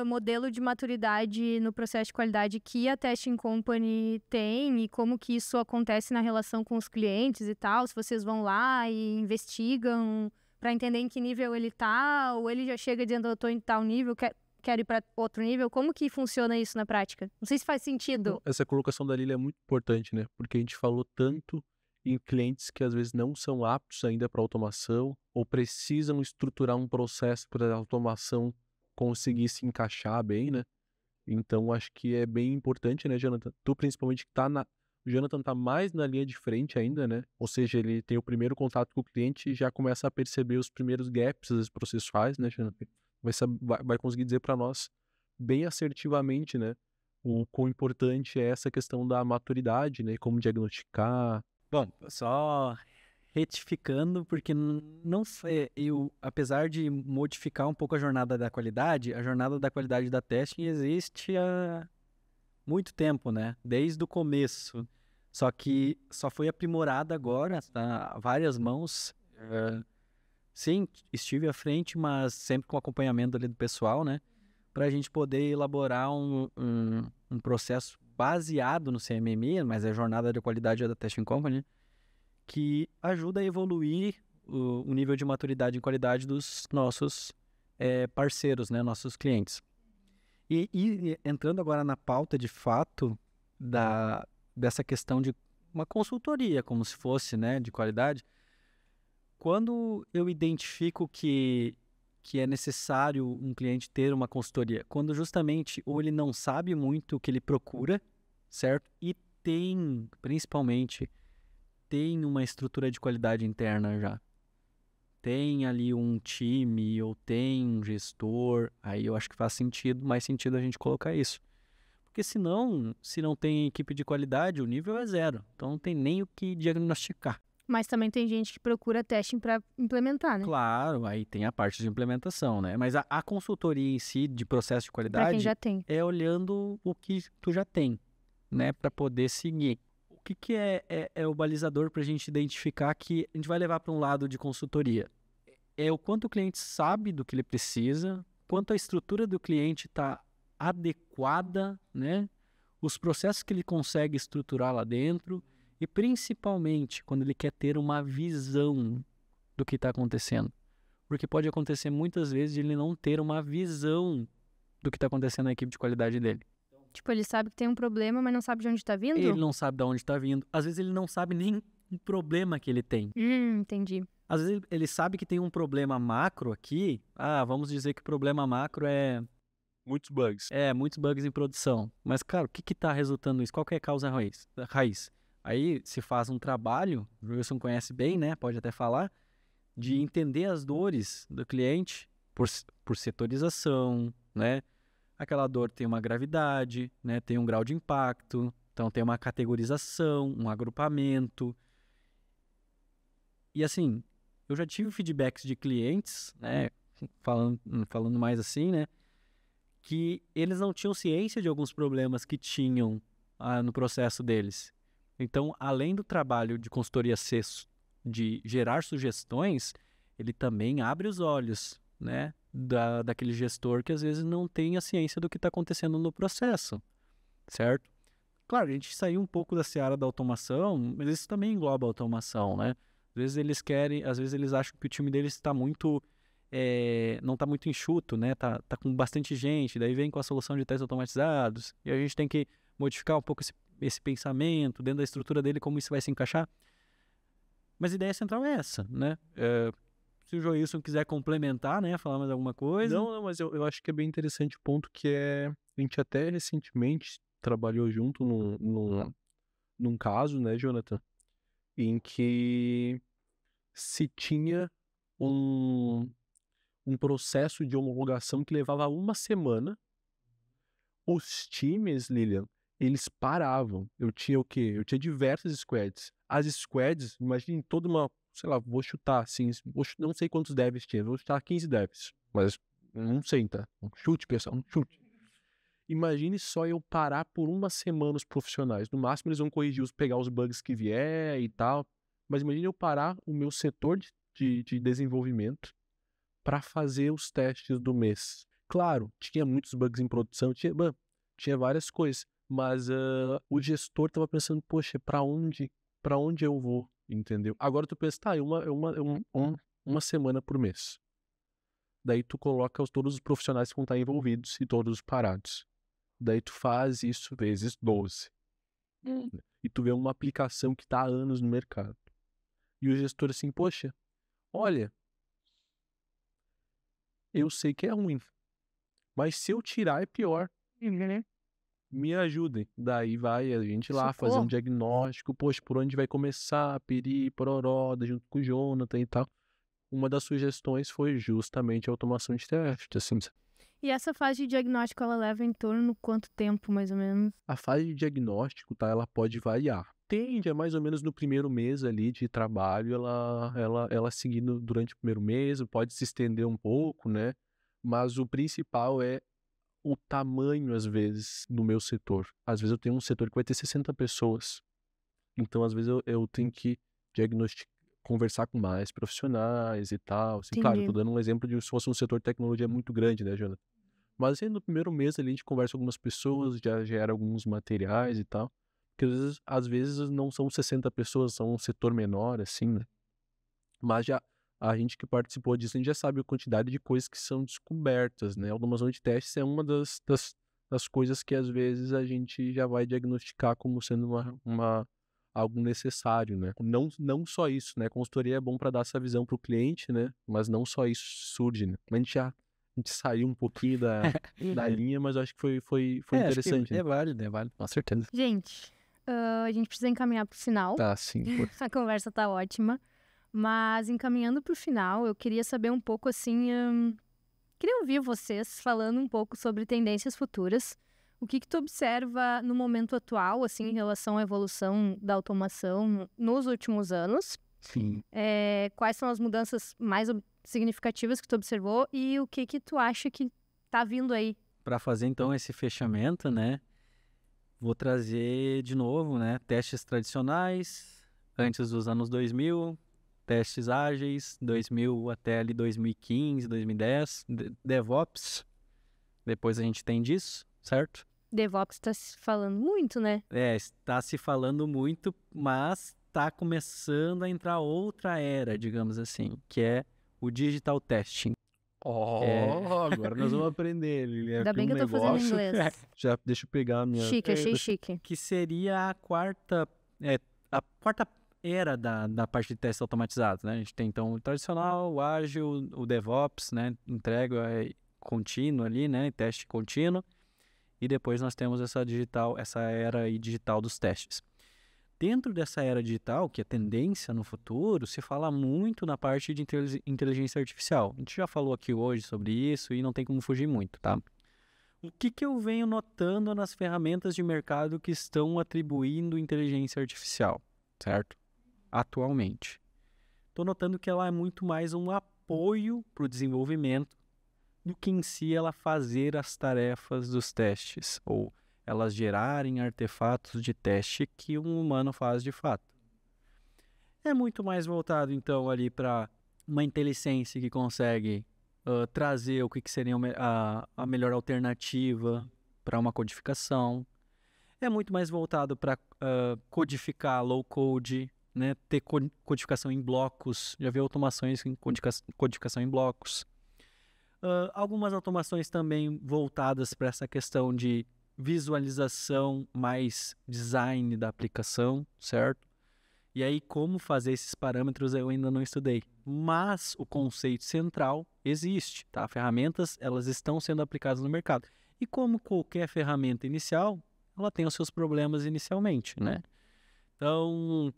modelo de maturidade no processo de qualidade que a Testing Company tem e como que isso acontece na relação com os clientes e tal, se vocês vão lá e investigam para entender em que nível ele tá, ou ele já chega dizendo eu tô em tal nível, quero ir para outro nível. Como que funciona isso na prática? Não sei se faz sentido. Essa colocação da Lili é muito importante, né? Porque a gente falou tanto em clientes que às vezes não são aptos ainda para automação ou precisam estruturar um processo para a automação conseguir se encaixar bem, né? Então acho que é bem importante, né, Jonathan? Tu principalmente que o Jonathan tá mais na linha de frente ainda, né? Ou seja, ele tem o primeiro contato com o cliente e já começa a perceber os primeiros gaps às vezes, processuais, né, Jonathan? Vai conseguir dizer para nós bem assertivamente, né, o quão importante é essa questão da maturidade, né, como diagnosticar. Bom, só retificando, porque não sei, apesar de modificar um pouco a jornada da qualidade da testing existe há muito tempo, né? Desde o começo. Só que só foi aprimorada agora, tá? A várias mãos. Sim, estive à frente, mas sempre com acompanhamento ali do pessoal, né? Para a gente poder elaborar um processo baseado no CMMI, mas é a jornada de qualidade da Testing Company, que ajuda a evoluir o nível de maturidade e qualidade dos nossos parceiros, né, nossos clientes. E entrando agora na pauta de fato dessa questão de uma consultoria, como se fosse, né, de qualidade, quando eu identifico que é necessário um cliente ter uma consultoria, quando justamente ou ele não sabe muito o que ele procura, certo? E principalmente, tem uma estrutura de qualidade interna já. Tem ali um time ou tem um gestor, aí eu acho que faz mais sentido a gente colocar isso. Porque senão, se não tem equipe de qualidade, o nível é zero. Então não tem nem o que diagnosticar. Mas também tem gente que procura testing para implementar, né? Claro, aí tem a parte de implementação, né? Mas a consultoria em si de processo de qualidade Para quem já tem. é olhando o que tu já tem, né? Para poder seguir. O que é o balizador para a gente identificar que a gente vai levar para um lado de consultoria? É o quanto o cliente sabe do que ele precisa, quanto a estrutura do cliente está adequada, né? Os processos que ele consegue estruturar lá dentro e principalmente quando ele quer ter uma visão do que está acontecendo. Porque pode acontecer muitas vezes de ele não ter uma visão do que está acontecendo na equipe de qualidade dele. Tipo, ele sabe que tem um problema, mas não sabe de onde está vindo? Ele não sabe de onde está vindo. Às vezes ele não sabe nem o problema que ele tem. Entendi. Às vezes ele sabe que tem um problema macro aqui. Vamos dizer que o problema macro é Muitos bugs. muitos bugs em produção. Mas, cara, o que está resultando nisso? Qual que é a causa raiz? Aí se faz um trabalho, o Wilson conhece bem, né? Pode até falar, de entender as dores do cliente por setorização, né? Aquela dor tem uma gravidade, né? Tem um grau de impacto, então tem uma categorização, um agrupamento. E assim, eu já tive feedbacks de clientes, né? Falando mais assim, né? Que eles não tinham ciência de alguns problemas que tinham no processo deles. Então, além do trabalho de consultoria de gerar sugestões, ele também abre os olhos, né, daquele gestor que às vezes não tem a ciência do que está acontecendo no processo, certo? Claro, a gente saiu um pouco da seara da automação, mas isso também engloba a automação, né? Às vezes eles acham que o time deles está muito... não está muito enxuto, né? Tá com bastante gente, daí vem com a solução de testes automatizados, e a gente tem que modificar um pouco esse pensamento dentro da estrutura dele, como isso vai se encaixar. Mas a ideia central é essa, né? Se o Joilson quiser complementar, né? Falar mais alguma coisa. Não, mas eu acho que é bem interessante o ponto que a gente até recentemente trabalhou junto num caso, né, Jonathan, em que se tinha um processo de homologação que levava uma semana. Os times, Lilian, eles paravam. Eu tinha o quê? Eu tinha diversas squads. As squads, imagine toda uma, sei lá, vou chutar assim, não sei quantos devs tinha, vou chutar 15 devs, mas não sei, tá? Um chute, pessoal, um chute. Imagine só eu parar por uma semana os profissionais. No máximo eles vão corrigir, pegar os bugs que vier e tal. Mas imagine eu parar o meu setor de desenvolvimento para fazer os testes do mês. Claro, tinha muitos bugs em produção, tinha várias coisas, mas o gestor estava pensando, poxa, para onde eu vou, entendeu? Agora tu pensa, tá, uma semana por mês. Daí tu coloca todos os profissionais que vão estar envolvidos e todos parados. Daí tu faz isso vezes 12. E tu vê uma aplicação que está há anos no mercado. E o gestor assim, poxa, olha, eu sei que é ruim, mas se eu tirar é pior. Me ajudem. Daí vai a gente lá fazer um diagnóstico, poxa, por onde vai começar, piri, pororó, junto com o Jonathan e tal. Uma das sugestões foi justamente a automação de teste, assim. E essa fase de diagnóstico, ela leva em torno de quanto tempo, mais ou menos? A fase de diagnóstico, tá, ela pode variar. Tende a mais ou menos no primeiro mês ali de trabalho, ela seguindo durante o primeiro mês, pode se estender um pouco, né? Mas o principal é o tamanho, às vezes, do meu setor. Às vezes eu tenho um setor que vai ter 60 pessoas. Então, às vezes, eu tenho que conversar com mais profissionais e tal. Assim, claro, eu tô dando um exemplo de se fosse um setor de tecnologia muito grande, né, Jonathan? Mas assim, no primeiro mês ali a gente conversa com algumas pessoas, já gera alguns materiais e tal. Porque às vezes não são 60 pessoas, são um setor menor, assim, né? Mas já a gente que participou disso, a gente já sabe a quantidade de coisas que são descobertas, né? A automação de testes é uma das coisas que às vezes a gente já vai diagnosticar como sendo algo necessário, né? Não só isso, né? Consultoria é bom para dar essa visão para o cliente, né? Mas não só isso surge, né? A gente saiu um pouquinho da linha, mas eu acho que foi interessante. Acho que é válido, com certeza. Gente, a gente precisa encaminhar pro final. Tá, sim. A conversa tá ótima. Mas encaminhando pro final, eu queria saber um pouco assim... Queria ouvir vocês falando um pouco sobre tendências futuras. O que tu observa no momento atual, assim, em relação à evolução da automação nos últimos anos? Sim. Quais são as mudanças mais significativas que tu observou e o que tu acha que tá vindo aí? Para fazer, então, esse fechamento, né? Vou trazer de novo, né? Testes tradicionais, antes dos anos 2000, testes ágeis, 2000 até ali 2015, 2010, DevOps. Depois a gente tem disso, certo? DevOps está se falando muito, né? Está se falando muito, mas está começando a entrar outra era, digamos assim, que é o Digital Testing. Agora nós vamos aprender. Ainda bem que eu tô fazendo inglês. Já deixa eu pegar a minha... Chique, achei chique. Que seria a quarta era da parte de testes automatizados, né? A gente tem, então, o tradicional, o ágil, o DevOps, né? Entrega contínua ali, né? Teste contínuo. E depois nós temos essa era aí digital dos testes. Dentro dessa era digital, que é tendência no futuro, se fala muito na parte de inteligência artificial. A gente já falou aqui hoje sobre isso e não tem como fugir muito, tá? O que eu venho notando nas ferramentas de mercado que estão atribuindo inteligência artificial, certo? Atualmente. Estou notando que ela é muito mais um apoio para o desenvolvimento do que em si ela fazer as tarefas dos testes, ou elas gerarem artefatos de teste que um humano faz de fato. É muito mais voltado, então, ali para uma inteligência que consegue trazer o que seria a melhor alternativa para uma codificação. É muito mais voltado para codificar low code, né? Ter codificação em blocos, já vi automações em codificação em blocos. Algumas automações também voltadas para essa questão de visualização mais design da aplicação, certo? E aí, como fazer esses parâmetros eu ainda não estudei. Mas o conceito central existe, tá? Ferramentas, elas estão sendo aplicadas no mercado. E como qualquer ferramenta inicial, ela tem os seus problemas inicialmente, né? Então,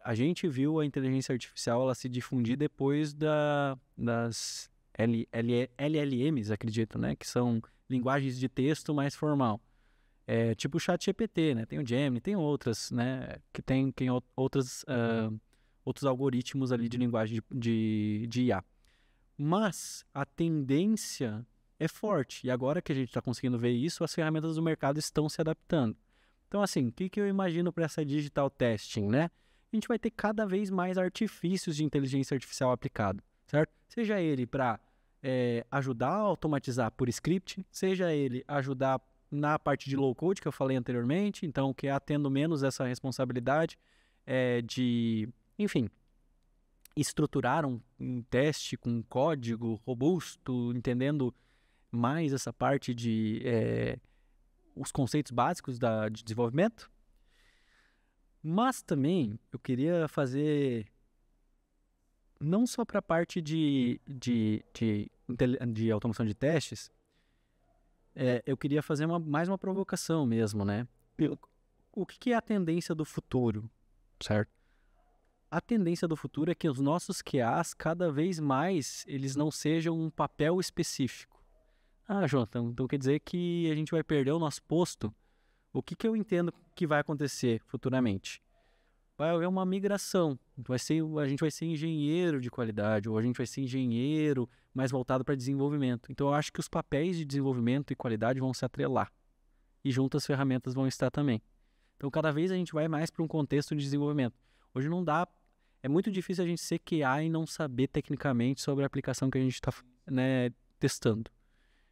a gente viu a inteligência artificial ela se difundir depois das LLMs, acredito, né? Que são linguagens de texto mais formal. Tipo o ChatGPT, né? Tem o Gemini, tem outras, né? Que tem outros algoritmos ali de linguagem de IA. Mas a tendência é forte. E agora que a gente está conseguindo ver isso, as ferramentas do mercado estão se adaptando. Então, assim, o que eu imagino para essa digital testing, né? A gente vai ter cada vez mais artifícios de inteligência artificial aplicado, certo? Seja ele para ajudar a automatizar por script, seja ele ajudar na parte de low code que eu falei anteriormente, então que tendo menos essa responsabilidade de, enfim, estruturar um teste com código robusto, entendendo mais essa parte de os conceitos básicos de desenvolvimento. Mas também eu queria fazer não só para a parte de automação de testes, eu queria fazer mais uma provocação mesmo, né? O que é a tendência do futuro, certo? A tendência do futuro é que os nossos QAs, cada vez mais, eles não sejam um papel específico. Jonathan, então quer dizer que a gente vai perder o nosso posto? O que eu entendo que vai acontecer futuramente? Vai haver uma migração. A gente vai ser engenheiro de qualidade, ou a gente vai ser engenheiro mais voltado para desenvolvimento. Então, eu acho que os papéis de desenvolvimento e qualidade vão se atrelar. E junto as ferramentas vão estar também. Então, cada vez a gente vai mais para um contexto de desenvolvimento. Hoje não dá... É muito difícil a gente ser QA e não saber tecnicamente sobre a aplicação que a gente está testando.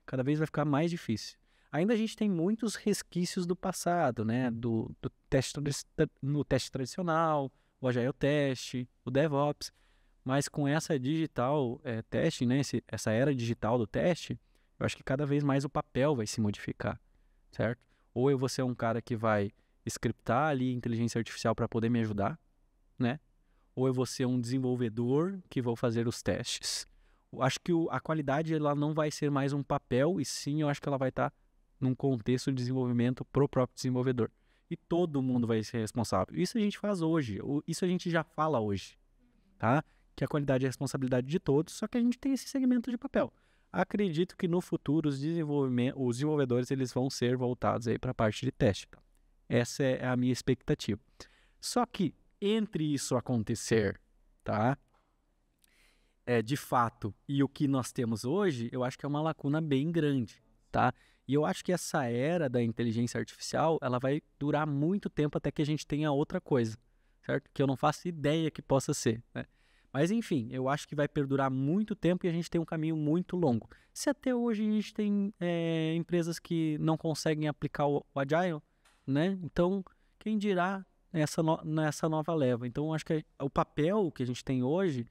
Cada vez vai ficar mais difícil. Ainda a gente tem muitos resquícios do passado, né? No teste tradicional, o Agile Test, o DevOps. Mas com essa digital teste, né? Essa era digital do teste, eu acho que cada vez mais o papel vai se modificar, certo? Ou eu vou ser um cara que vai scriptar ali inteligência artificial para poder me ajudar, né? Ou eu vou ser um desenvolvedor que vou fazer os testes. Eu acho que a qualidade ela não vai ser mais um papel, e sim, eu acho que ela vai estar num contexto de desenvolvimento pro próprio desenvolvedor. E todo mundo vai ser responsável. Isso a gente faz hoje, isso a gente já fala hoje, tá? Que a qualidade é a responsabilidade de todos, só que a gente tem esse segmento de papel. Acredito que no futuro os desenvolvedores eles vão ser voltados aí para a parte de teste. Tá? Essa é a minha expectativa. Só que entre isso acontecer, tá? De fato, e o que nós temos hoje, eu acho que é uma lacuna bem grande, tá? E eu acho que essa era da inteligência artificial, ela vai durar muito tempo até que a gente tenha outra coisa, certo? Que eu não faço ideia que possa ser, né? Mas enfim, eu acho que vai perdurar muito tempo e a gente tem um caminho muito longo. Se até hoje a gente tem empresas que não conseguem aplicar o Agile, né? Então, quem dirá nessa nova leva? Então, eu acho que o papel que a gente tem hoje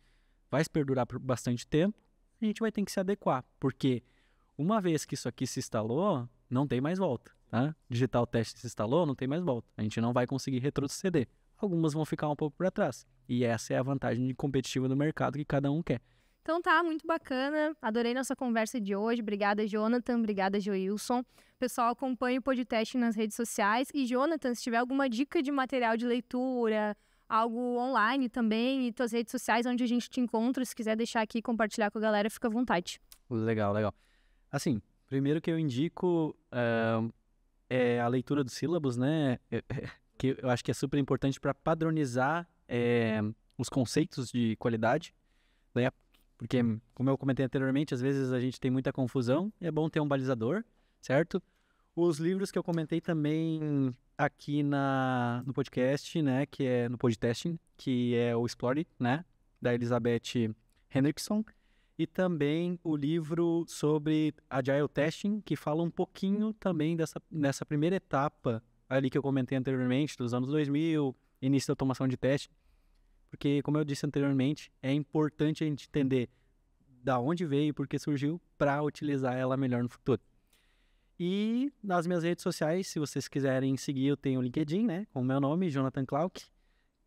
vai se perdurar por bastante tempo, a gente vai ter que se adequar, porque uma vez que isso aqui se instalou, não tem mais volta, tá? Digital Test se instalou, não tem mais volta. A gente não vai conseguir retroceder. algumas vão ficar um pouco para trás. E essa é a vantagem competitiva do mercado que cada um quer. Então tá, muito bacana. Adorei nossa conversa de hoje. Obrigada, Jonathan. Obrigada, Joilson. Pessoal, acompanhe o podcast nas redes sociais. E, Jonathan, se tiver alguma dica de material de leitura, algo online também, e tuas redes sociais, onde a gente te encontra, se quiser deixar aqui e compartilhar com a galera, fica à vontade. Legal, legal. Assim, primeiro que eu indico é a leitura dos sílabos, né? Que eu acho que é super importante para padronizar os conceitos de qualidade, né? Porque, como eu comentei anteriormente, às vezes a gente tem muita confusão e é bom ter um balizador, certo? Os livros que eu comentei também aqui no podcast, né? Que é no podcasting, que é o Explore, né? Da Elizabeth Henriksen. E também o livro sobre Agile Testing, que fala um pouquinho também dessa primeira etapa ali que eu comentei anteriormente, dos anos 2000, início da automação de teste. Porque, como eu disse anteriormente, é importante a gente entender da onde veio e por que surgiu para utilizar ela melhor no futuro. E nas minhas redes sociais, se vocês quiserem seguir, eu tenho o LinkedIn, né? Com o meu nome, Jonathan Clark.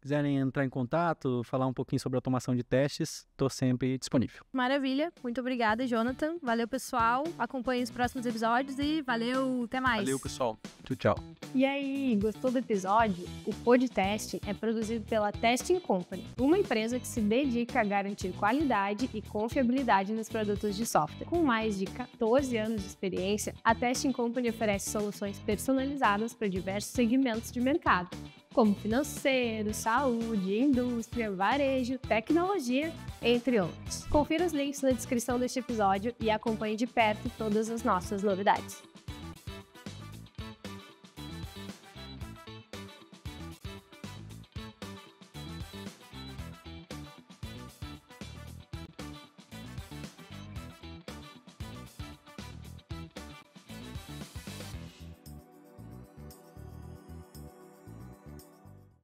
Quiserem entrar em contato, falar um pouquinho sobre automação de testes, estou sempre disponível. Maravilha. Muito obrigada, Jonathan. Valeu, pessoal. Acompanhe os próximos episódios e valeu. Até mais. Valeu, pessoal. Tchau. E aí, gostou do episódio? O podcast é produzido pela Testing Company, uma empresa que se dedica a garantir qualidade e confiabilidade nos produtos de software. Com mais de 14 anos de experiência, a Testing Company oferece soluções personalizadas para diversos segmentos de mercado, como financeiro, saúde, indústria, varejo, tecnologia, entre outros. Confira os links na descrição deste episódio e acompanhe de perto todas as nossas novidades.